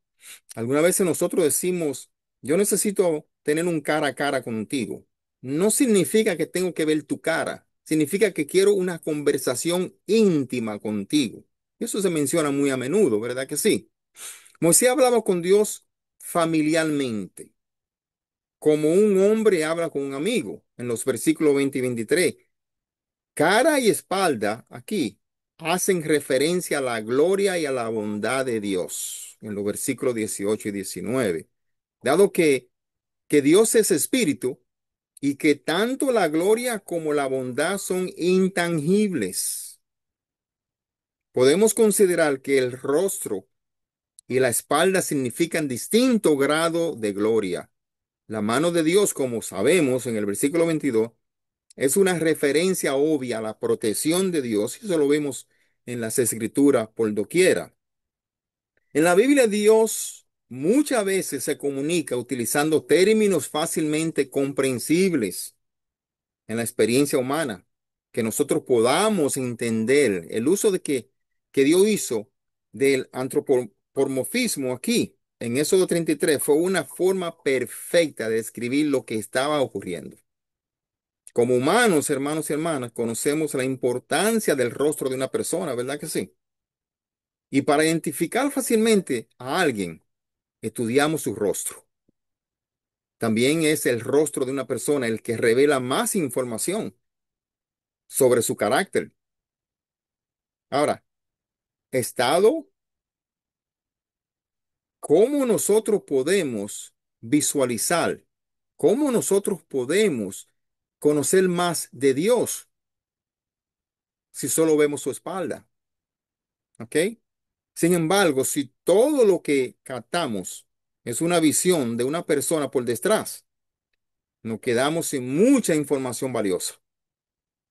Algunas veces nosotros decimos, yo necesito tener un cara a cara contigo. No significa que tengo que ver tu cara. Significa que quiero una conversación íntima contigo. Eso se menciona muy a menudo, ¿verdad que sí? Moisés hablaba con Dios familiarmente, como un hombre habla con un amigo, en los versículos 20 y 23. Cara y espalda, aquí, hacen referencia a la gloria y a la bondad de Dios, en los versículos 18 y 19. Dado que Dios es espíritu y que tanto la gloria como la bondad son intangibles, podemos considerar que el rostro y la espalda significan distinto grado de gloria. La mano de Dios, como sabemos en el versículo 22, es una referencia obvia a la protección de Dios, y eso lo vemos en las escrituras por doquiera. En la Biblia, Dios muchas veces se comunica utilizando términos fácilmente comprensibles en la experiencia humana, que nosotros podamos entender el uso que Dios hizo del antropomorfismo aquí. En Éxodo 33 fue una forma perfecta de describir lo que estaba ocurriendo. Como humanos, hermanos y hermanas, conocemos la importancia del rostro de una persona, ¿verdad que sí? Y para identificar fácilmente a alguien, estudiamos su rostro. También es el rostro de una persona el que revela más información sobre su carácter. Ahora, estado, ¿cómo nosotros podemos visualizar? ¿Cómo nosotros podemos conocer más de Dios si solo vemos su espalda? ¿Ok? Sin embargo, si todo lo que captamos es una visión de una persona por detrás, nos quedamos sin mucha información valiosa.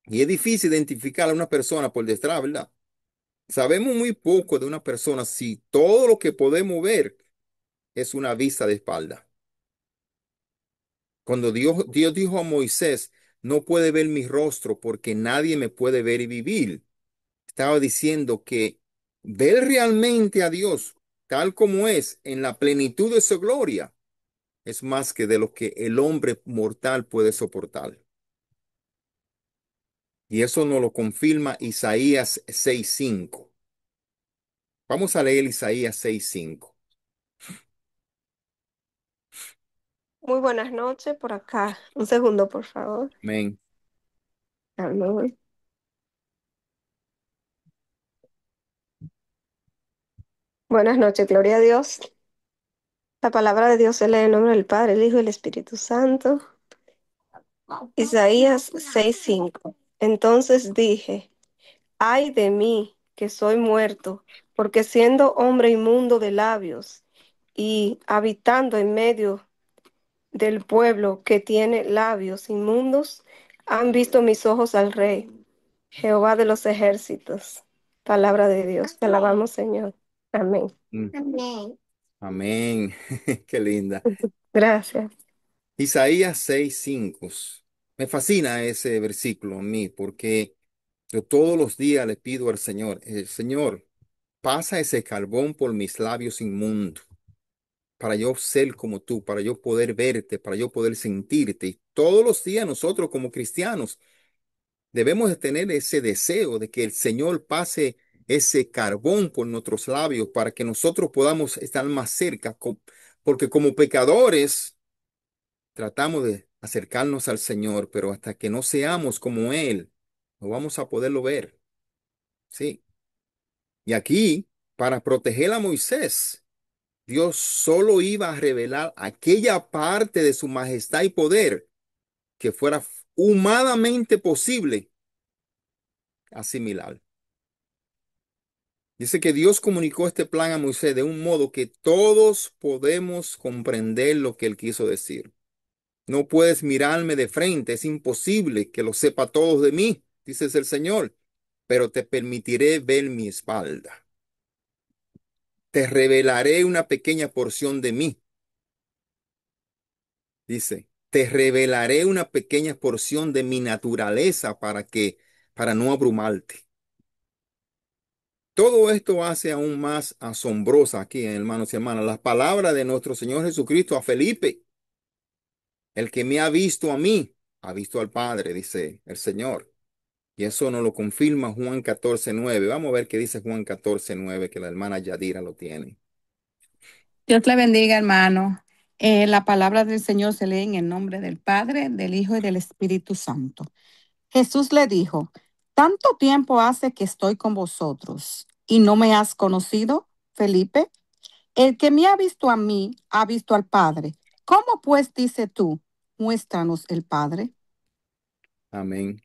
Y es difícil identificar a una persona por detrás, ¿verdad? Sabemos muy poco de una persona si todo lo que podemos ver es una vista de espalda. Cuando Dios dijo a Moisés, no puede ver mi rostro porque nadie me puede ver y vivir, estaba diciendo que ver realmente a Dios tal como es en la plenitud de su gloria es más que de lo que el hombre mortal puede soportar. Y eso nos lo confirma Isaías 6:5. Vamos a leer Isaías 6:5. Muy buenas noches por acá. Un segundo, por favor. Amén. Amén. Buenas noches, gloria a Dios. La palabra de Dios se lee en nombre del Padre, el Hijo y el Espíritu Santo. Isaías 6:5. Entonces dije, ay de mí, que soy muerto, porque siendo hombre inmundo de labios y habitando en medio del pueblo que tiene labios inmundos, han visto mis ojos al Rey, Jehová de los ejércitos. Palabra de Dios. Te alabamos, Señor. Amén. Amén. Amén. Qué linda. Gracias. Isaías 6:5. Me fascina ese versículo a mí porque yo todos los días le pido al Señor, el Señor, pasa ese carbón por mis labios inmundos para yo ser como tú, para yo poder verte, para yo poder sentirte. Y todos los días nosotros como cristianos debemos de tener ese deseo de que el Señor pase ese carbón por nuestros labios para que nosotros podamos estar más cerca, porque como pecadores tratamos de acercarnos al Señor, pero hasta que no seamos como Él, no vamos a poderlo ver. Sí. Y aquí, para proteger a Moisés, Dios solo iba a revelar aquella parte de su majestad y poder que fuera humanamente posible asimilar. Dice que Dios comunicó este plan a Moisés de un modo que todos podemos comprender lo que él quiso decir. No puedes mirarme de frente, es imposible que lo sepa todos de mí, dice el Señor, pero te permitiré ver mi espalda. Te revelaré una pequeña porción de mí. Dice, te revelaré una pequeña porción de mi naturaleza para no abrumarte. Todo esto hace aún más asombrosa aquí, hermanos y hermanas, las palabras de nuestro Señor Jesucristo a Felipe. El que me ha visto a mí, ha visto al Padre, dice el Señor. Y eso nos lo confirma Juan 14:9. Vamos a ver qué dice Juan 14:9, que la hermana Yadira lo tiene. Dios le bendiga, hermano. La palabra del Señor se lee en el nombre del Padre, del Hijo y del Espíritu Santo. Jesús le dijo, ¿tanto tiempo hace que estoy con vosotros y no me has conocido, Felipe? El que me ha visto a mí, ha visto al Padre. ¿Cómo pues dices tú, muéstranos el Padre? Amén.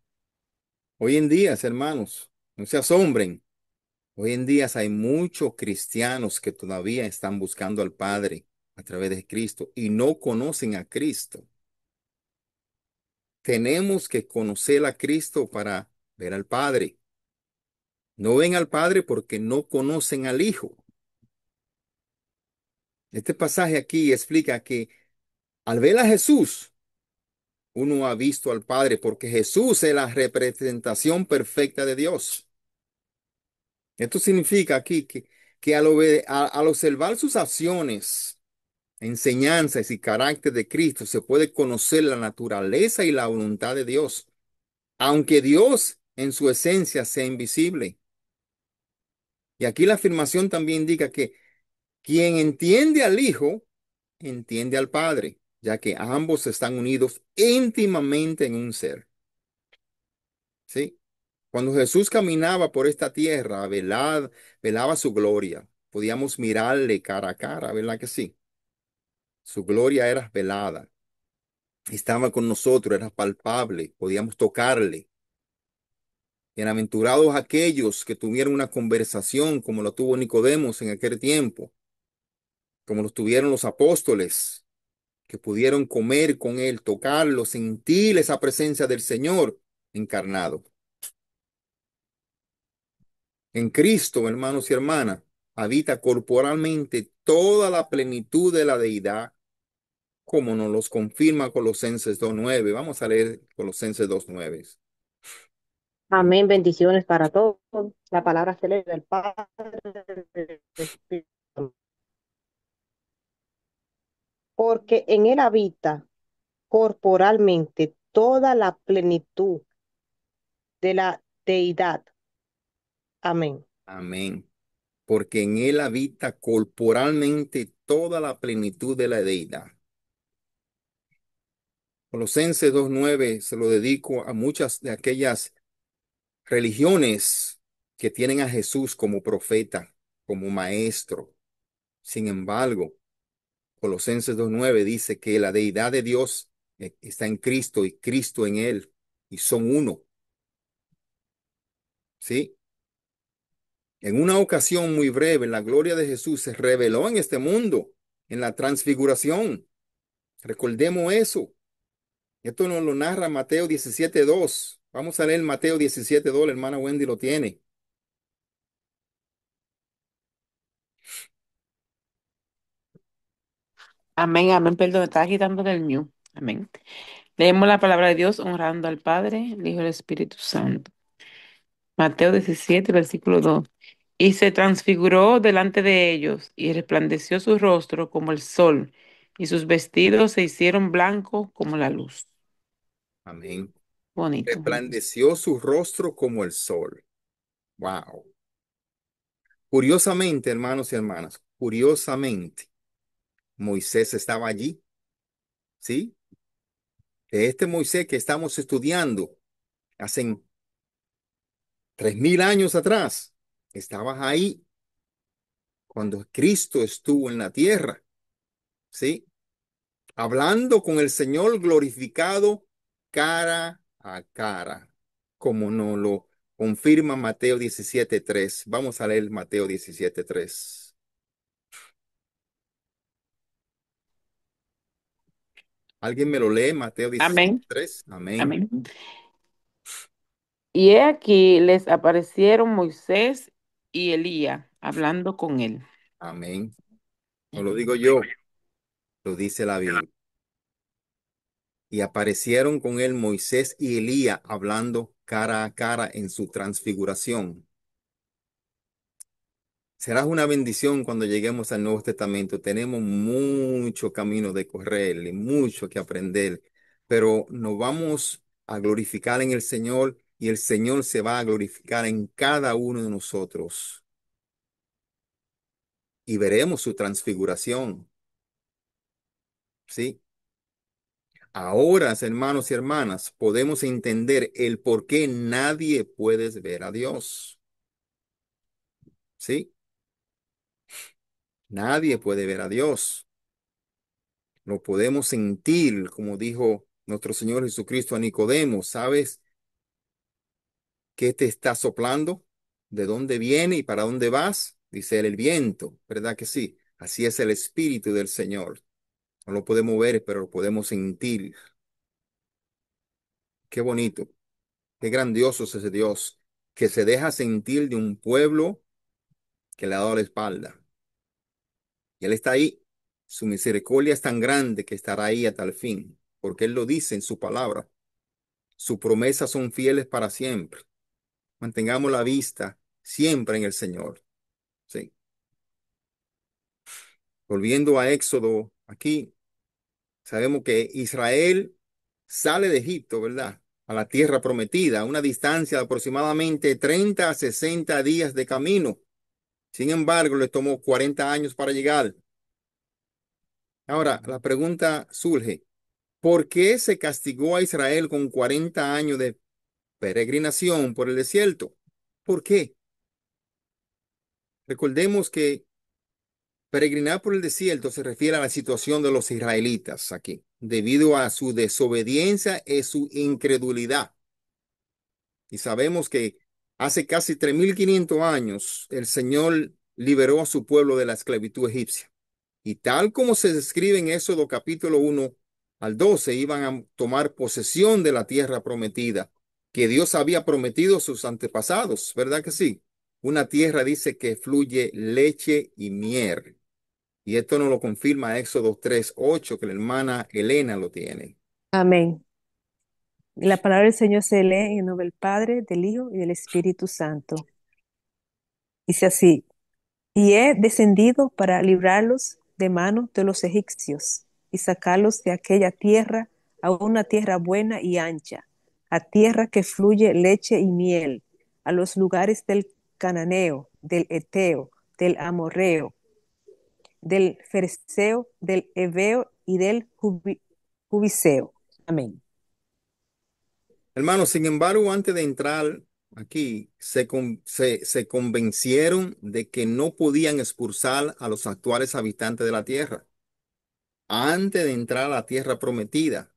Hoy en día, hermanos, no se asombren. Hoy en día hay muchos cristianos que todavía están buscando al Padre a través de Cristo y no conocen a Cristo. Tenemos que conocer a Cristo para ver al Padre. No ven al Padre porque no conocen al Hijo. Este pasaje aquí explica que al ver a Jesús, uno ha visto al Padre porque Jesús es la representación perfecta de Dios. Esto significa aquí que al observar sus acciones, enseñanzas y carácter de Cristo, se puede conocer la naturaleza y la voluntad de Dios, aunque Dios en su esencia sea invisible. Y aquí la afirmación también indica que quien entiende al Hijo, entiende al Padre, ya que ambos están unidos íntimamente en un ser. ¿Sí? Cuando Jesús caminaba por esta tierra, velaba su gloria. Podíamos mirarle cara a cara, ¿verdad que sí? Su gloria era velada. Estaba con nosotros, era palpable, podíamos tocarle. Bienaventurados aquellos que tuvieron una conversación como lo tuvo Nicodemos en aquel tiempo, como lo tuvieron los apóstoles, que pudieron comer con él, tocarlo, sentir esa presencia del Señor encarnado. En Cristo, hermanos y hermanas, habita corporalmente toda la plenitud de la deidad, como nos los confirma Colosenses 2:9. Vamos a leer Colosenses 2:9. Amén, bendiciones para todos. La palabra se lee del Padre, del Espíritu, porque en él habita corporalmente toda la plenitud de la deidad. Amén. Amén. Porque en él habita corporalmente toda la plenitud de la deidad. Colosenses 2:9 se lo dedico a muchas de aquellas religiones que tienen a Jesús como profeta, como maestro. Sin embargo, Colosenses 2:9 dice que la deidad de Dios está en Cristo y Cristo en él y son uno. ¿Sí? En una ocasión muy breve, la gloria de Jesús se reveló en este mundo, en la transfiguración. Recordemos eso. Esto nos lo narra Mateo 17:2. Vamos a leer Mateo 17:2. La hermana Wendy lo tiene. Amén, amén, perdón, estaba quitando del mute. Amén. Leemos la palabra de Dios honrando al Padre, el Hijo y el Espíritu Santo. Mateo 17, versículo 2. Y se transfiguró delante de ellos, y resplandeció su rostro como el sol, y sus vestidos se hicieron blancos como la luz. Amén. Bonito. Resplandeció su rostro como el sol. Wow. Curiosamente, hermanos y hermanas, curiosamente, Moisés estaba allí. ¿Sí? De este Moisés que estamos estudiando hace 3000 años atrás, estabas ahí cuando Cristo estuvo en la tierra. ¿Sí? Hablando con el Señor glorificado cara a cara, como nos lo confirma Mateo 17:3. Vamos a leer Mateo 17:3. ¿Alguien me lo lee? Mateo Amén. 17:3. Amén. Amén. Y he aquí les aparecieron Moisés y Elías hablando con él. Amén. No lo Amén. digo yo, lo dice la Biblia. Y aparecieron con él Moisés y Elías hablando cara a cara en su transfiguración. Será una bendición cuando lleguemos al Nuevo Testamento. Tenemos mucho camino de correr y mucho que aprender, pero nos vamos a glorificar en el Señor y el Señor se va a glorificar en cada uno de nosotros y veremos su transfiguración. ¿sí? Ahora, hermanos y hermanas, podemos entender el por qué nadie puede ver a Dios, ¿sí? Nadie puede ver a Dios. Lo podemos sentir, como dijo nuestro Señor Jesucristo a Nicodemo. ¿Sabes qué te está soplando? ¿De dónde viene y para dónde vas? Dice él, el viento, ¿verdad que sí? Así es el Espíritu del Señor. No lo podemos ver, pero lo podemos sentir. Qué bonito, qué grandioso es ese Dios que se deja sentir de un pueblo que le ha dado la espalda. Y Él está ahí. Su misericordia es tan grande que estará ahí hasta el fin, porque Él lo dice en su palabra. Sus promesas son fieles para siempre. Mantengamos la vista siempre en el Señor. Sí. Volviendo a Éxodo, aquí sabemos que Israel sale de Egipto, ¿verdad? A la tierra prometida, a una distancia de aproximadamente 30 a 60 días de camino. Sin embargo, le tomó 40 años para llegar. Ahora, la pregunta surge, ¿por qué se castigó a Israel con 40 años de peregrinación por el desierto? ¿Por qué? Recordemos que peregrinar por el desierto se refiere a la situación de los israelitas aquí, debido a su desobediencia y su incredulidad. Y sabemos que hace casi 3.500 años el Señor liberó a su pueblo de la esclavitud egipcia. Y tal como se describe en Éxodo capítulo 1 al 12, iban a tomar posesión de la tierra prometida, que Dios había prometido a sus antepasados, ¿verdad que sí? Una tierra dice que fluye leche y miel. Y esto nos lo confirma Éxodo 3:8, que la hermana Elena lo tiene. Amén. La palabra del Señor se lee en el nombre del Padre, del Hijo y del Espíritu Santo. Dice así, y he descendido para librarlos de mano de los egipcios y sacarlos de aquella tierra a una tierra buena y ancha, a tierra que fluye leche y miel, a los lugares del cananeo, del eteo, del amorreo, del fereceo, del heveo y del jubiseo. Amén. Hermanos, sin embargo, antes de entrar aquí, se convencieron de que no podían expulsar a los actuales habitantes de la tierra antes de entrar a la tierra prometida.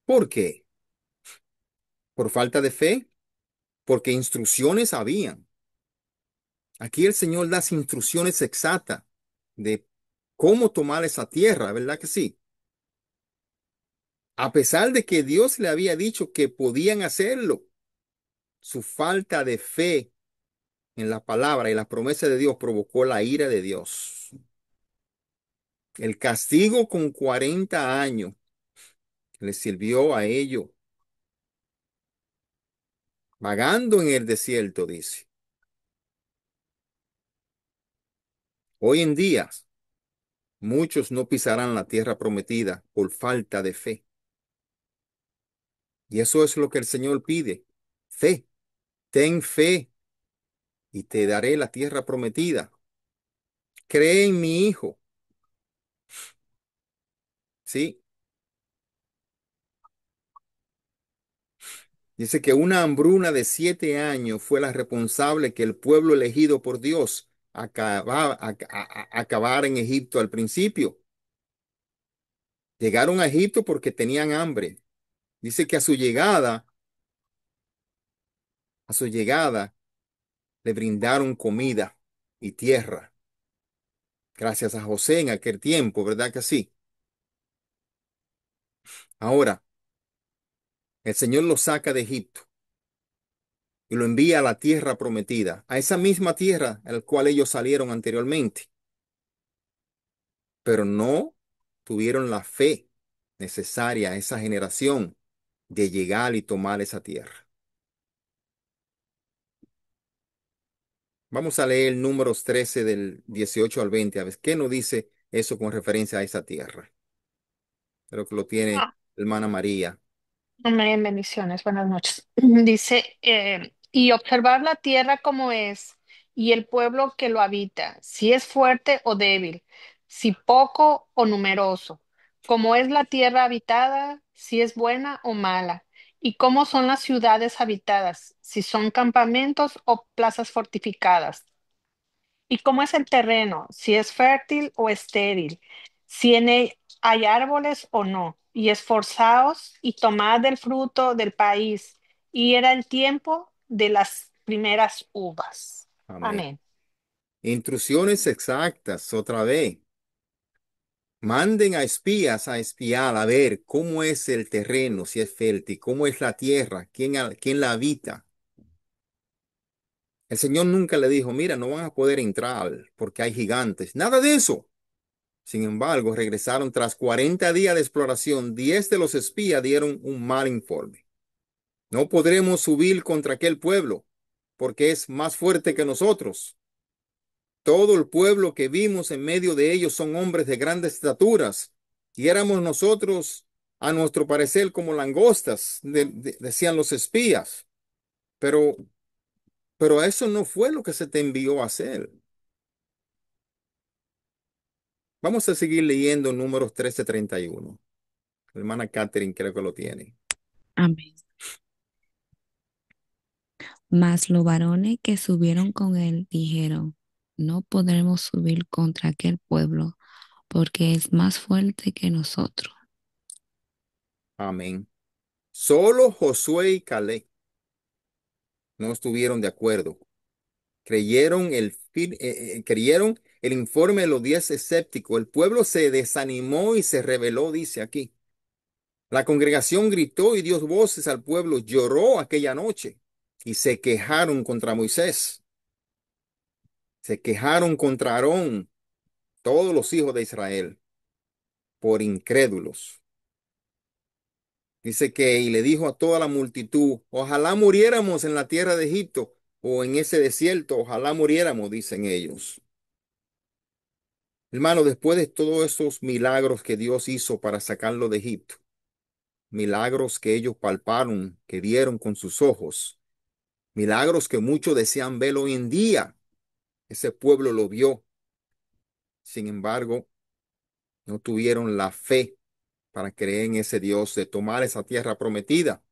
¿Por qué? ¿Por falta de fe? Porque instrucciones habían. Aquí el Señor da instrucciones exactas de cómo tomar esa tierra, ¿verdad que sí? A pesar de que Dios le había dicho que podían hacerlo, su falta de fe en la palabra y la promesa de Dios provocó la ira de Dios. El castigo con 40 años les sirvió a ellos, vagando en el desierto, dice. Hoy en día, muchos no pisarán la tierra prometida por falta de fe. Y eso es lo que el Señor pide. Fe. Ten fe y te daré la tierra prometida. Cree en mi Hijo. ¿Sí? Dice que una hambruna de 7 años fue la responsable que el pueblo elegido por Dios acabara en Egipto al principio. Llegaron a Egipto porque tenían hambre. Dice que a su llegada, le brindaron comida y tierra. Gracias a José en aquel tiempo, ¿verdad que sí? Ahora, el Señor los saca de Egipto y lo envía a la tierra prometida, a esa misma tierra a la cual ellos salieron anteriormente, pero no tuvieron la fe necesaria a esa generación de llegar y tomar esa tierra. Vamos a leer Números 13 del 18 al 20, a ver qué nos dice eso con referencia a esa tierra. Creo que lo tiene Ah, hermana María. amén, bendiciones, buenas noches. Dice, y observar la tierra como es, y el pueblo que lo habita, si es fuerte o débil, si poco o numeroso. cómo es la tierra habitada, si es buena o mala, y cómo son las ciudades habitadas, si son campamentos o plazas fortificadas, y cómo es el terreno, si es fértil o estéril, si en él hay árboles o no, y esforzaos y tomad del fruto del país, y era el tiempo de las primeras uvas. Amén. Amén. Instrucciones exactas, otra vez. Manden a espías a espiar, a ver cómo es el terreno, si es fértil, cómo es la tierra, quién la habita. El Señor nunca le dijo, mira, no van a poder entrar porque hay gigantes. Nada de eso. Sin embargo, regresaron tras 40 días de exploración. 10 de los espías dieron un mal informe. No podremos subir contra aquel pueblo porque es más fuerte que nosotros. Todo el pueblo que vimos en medio de ellos son hombres de grandes estaturas, y éramos nosotros, a nuestro parecer, como langostas, decían los espías. Pero, pero eso no fue lo que se te envió a hacer. Vamos a seguir leyendo Números 13:31. La hermana Catherine creo que lo tiene. Amén. Mas los varones que subieron con él dijeron, no podremos subir contra aquel pueblo, porque es más fuerte que nosotros. Amén. Solo Josué y Caleb no estuvieron de acuerdo. Creyeron el informe de los 10 escépticos. El pueblo se desanimó y se rebeló, dice aquí. La congregación gritó y dio voces al pueblo, lloró aquella noche y se quejaron contra Moisés. Se quejaron contra Aarón, todos los hijos de Israel, por incrédulos. Dice que, y le dijo a toda la multitud, ojalá muriéramos en la tierra de Egipto o en ese desierto, ojalá muriéramos, dicen ellos. Hermano, después de todos esos milagros que Dios hizo para sacarlo de Egipto, milagros que ellos palparon, que vieron con sus ojos, milagros que muchos desean ver hoy en día, ese pueblo lo vio. Sin embargo, no tuvieron la fe para creer en ese Dios de tomar esa tierra prometida,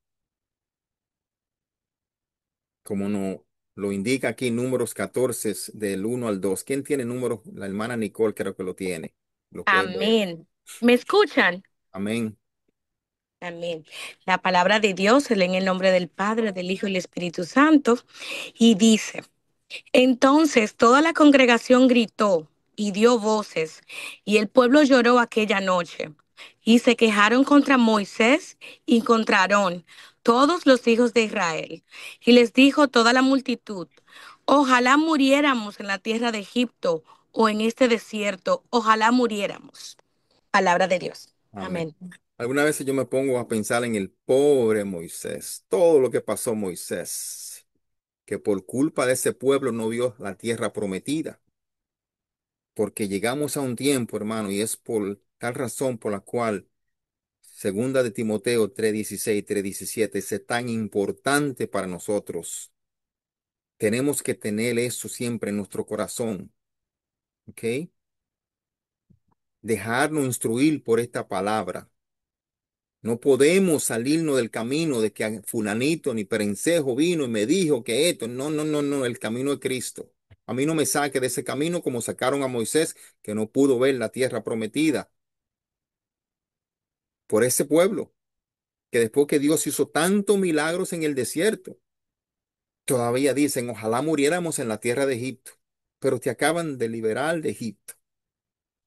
como no lo indica aquí Números 14 del 1 al 2. ¿Quién tiene números? La hermana Nicole creo que lo tiene. Lo puede leer. Amén. ¿Me escuchan? Amén. Amén. La palabra de Dios se lee en el nombre del Padre, del Hijo y del Espíritu Santo y dice, entonces toda la congregación gritó y dio voces, y el pueblo lloró aquella noche, y se quejaron contra Moisés y contra Aarón, todos los hijos de Israel. Y les dijo toda la multitud, ojalá muriéramos en la tierra de Egipto o en este desierto, ojalá muriéramos. Palabra de Dios. Amén. Amén. Algunas veces yo me pongo a pensar en el pobre Moisés, todo lo que pasó Moisés, que por culpa de ese pueblo no vio la tierra prometida. Porque llegamos a un tiempo, hermano, y es por tal razón por la cual Segunda de Timoteo 3:16, 3:17 es tan importante para nosotros. Tenemos que tener eso siempre en nuestro corazón, ¿ok? Dejarnos instruir por esta palabra. No podemos salirnos del camino de que fulanito ni perencejo vino y me dijo que esto. No, no, no, no, el camino de Cristo. A mí no me saque de ese camino como sacaron a Moisés, que no pudo ver la tierra prometida por ese pueblo, que después que Dios hizo tantos milagros en el desierto, todavía dicen, ojalá muriéramos en la tierra de Egipto, pero te acaban de liberar de Egipto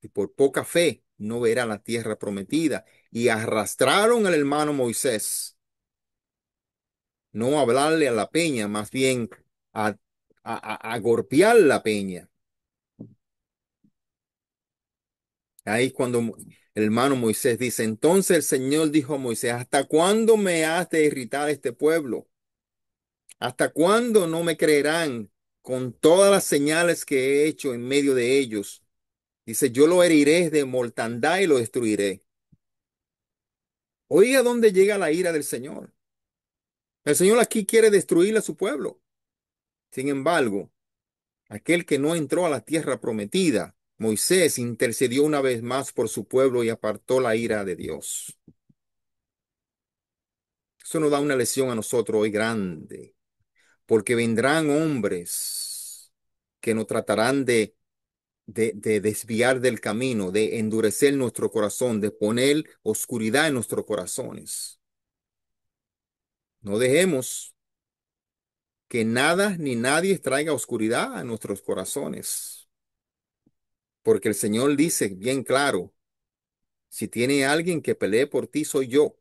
y por poca fe no verá la tierra prometida y arrastraron al hermano Moisés, no a hablarle a la peña, más bien a golpear la peña. Ahí cuando el hermano Moisés dice, entonces el Señor dijo a Moisés, ¿hasta cuándo me has de irritar este pueblo? ¿Hasta cuándo no me creerán con todas las señales que he hecho en medio de ellos? Dice, yo lo heriré de mortandad y lo destruiré. Oiga dónde llega la ira del Señor. El Señor aquí quiere destruir a su pueblo. Sin embargo, aquel que no entró a la tierra prometida Moisés intercedió una vez más por su pueblo y apartó la ira de Dios. Eso nos da una lección a nosotros hoy grande, porque vendrán hombres que nos tratarán de desviar del camino, de endurecer nuestro corazón, de poner oscuridad en nuestros corazones. No dejemos que nada ni nadie traiga oscuridad a nuestros corazones, porque el Señor dice bien claro, si tiene alguien que pelee por ti, soy yo.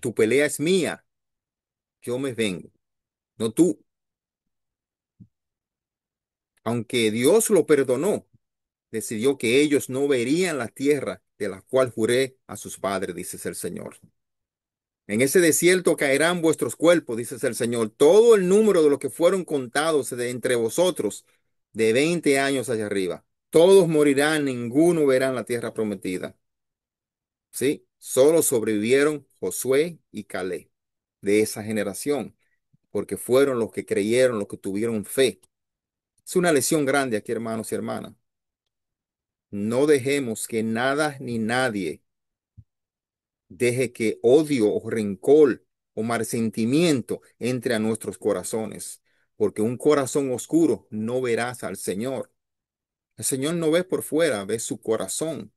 Tu pelea es mía, yo me vengo, no tú. Aunque Dios lo perdonó, decidió que ellos no verían la tierra de la cual juré a sus padres, dice el Señor. En ese desierto caerán vuestros cuerpos, dice el Señor. Todo el número de los que fueron contados de entre vosotros de 20 años hacia arriba. Todos morirán, ninguno verá la tierra prometida. ¿Sí? Solo sobrevivieron Josué y Caleb de esa generación, porque fueron los que creyeron, los que tuvieron fe. Es una lección grande aquí, hermanos y hermanas. No dejemos que nada ni nadie deje que odio o rencor o mal sentimiento entre a nuestros corazones, porque un corazón oscuro no verás al Señor. El Señor no ve por fuera, ve su corazón.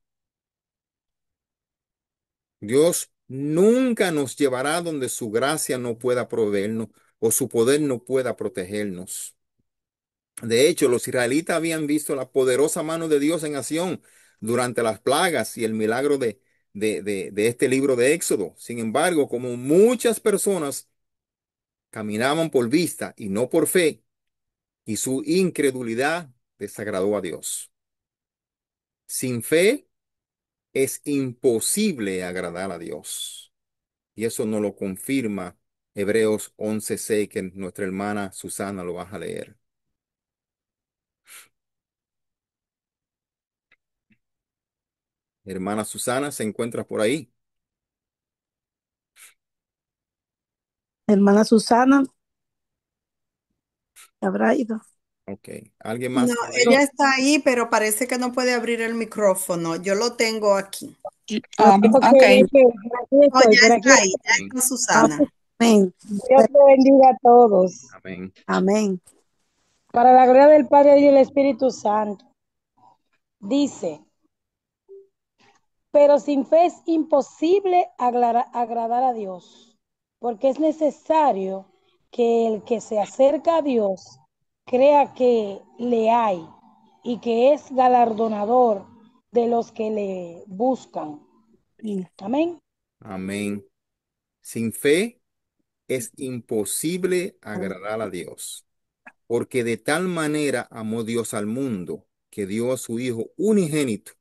Dios nunca nos llevará donde su gracia no pueda proveernos o su poder no pueda protegernos. De hecho, los israelitas habían visto la poderosa mano de Dios en acción durante las plagas y el milagro de este libro de Éxodo. Sin embargo, como muchas personas caminaban por vista y no por fe, y su incredulidad desagradó a Dios. Sin fe es imposible agradar a Dios. Y eso nos lo confirma Hebreos 11:6, que nuestra hermana Susana lo va a leer. Hermana Susana, ¿se encuentra por ahí? Hermana Susana, ¿habrá ido? Ok. ¿Alguien No, más por ahí? ella está ahí, pero parece que no puede abrir el micrófono. Yo lo tengo aquí. Ok. Oh, ya Por aquí está ahí, estoy. ya está Susana. Amén. Dios te bendiga a todos. Amén. Amén. Para la gloria del Padre y del Espíritu Santo. Dice, pero sin fe es imposible agradar a Dios, porque es necesario que el que se acerca a Dios crea que le hay y que es galardonador de los que le buscan. Amén. Amén. Sin fe es imposible agradar a Dios, porque de tal manera amó Dios al mundo que dio a su Hijo unigénito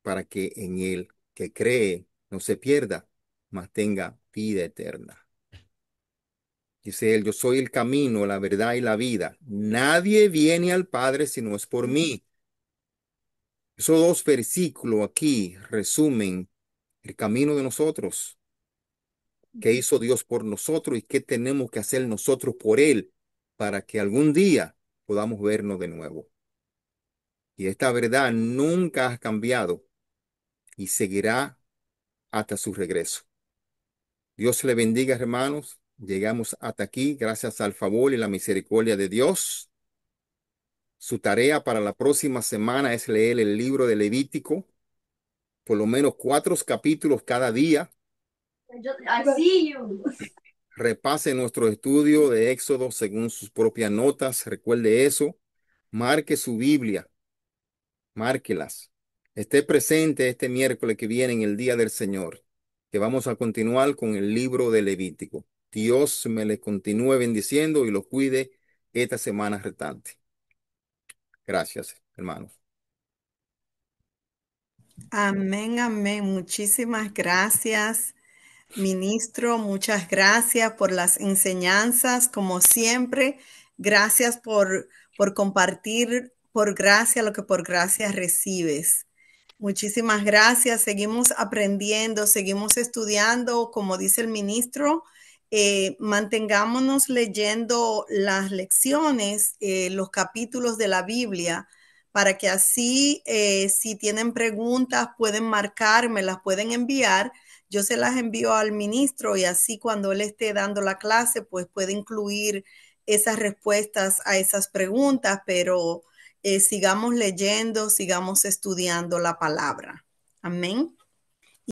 para que en él que cree no se pierda, mas tenga vida eterna. Dice él, yo soy el camino, la verdad y la vida. Nadie viene al Padre si no es por mí. Esos dos versículos aquí resumen el camino de nosotros. ¿Qué hizo Dios por nosotros y qué tenemos que hacer nosotros por Él para que algún día podamos vernos de nuevo? Y esta verdad nunca ha cambiado y seguirá hasta su regreso. Dios le bendiga, hermanos. Llegamos hasta aquí gracias al favor y la misericordia de Dios. Su tarea para la próxima semana es leer el libro de Levítico, por lo menos 4 capítulos cada día. Repase nuestro estudio de Éxodo según sus propias notas. Recuerde eso. Marque su Biblia. Márquelas. Esté presente este miércoles que viene en el Día del Señor, que vamos a continuar con el libro de Levítico. Dios me le continúe bendiciendo y lo cuide esta semana retante. Gracias, hermanos. Amén, amén. Muchísimas gracias, ministro. Muchas gracias por las enseñanzas, como siempre. Gracias por compartir por gracia lo que por gracia recibes. Muchísimas gracias. Seguimos aprendiendo, seguimos estudiando, como dice el ministro. Mantengámonos leyendo las lecciones, los capítulos de la Biblia, para que así, si tienen preguntas, pueden marcarme, las pueden enviar. Yo se las envío al ministro y así cuando él esté dando la clase, pues puede incluir esas respuestas a esas preguntas, pero sigamos leyendo, sigamos estudiando la palabra. Amén.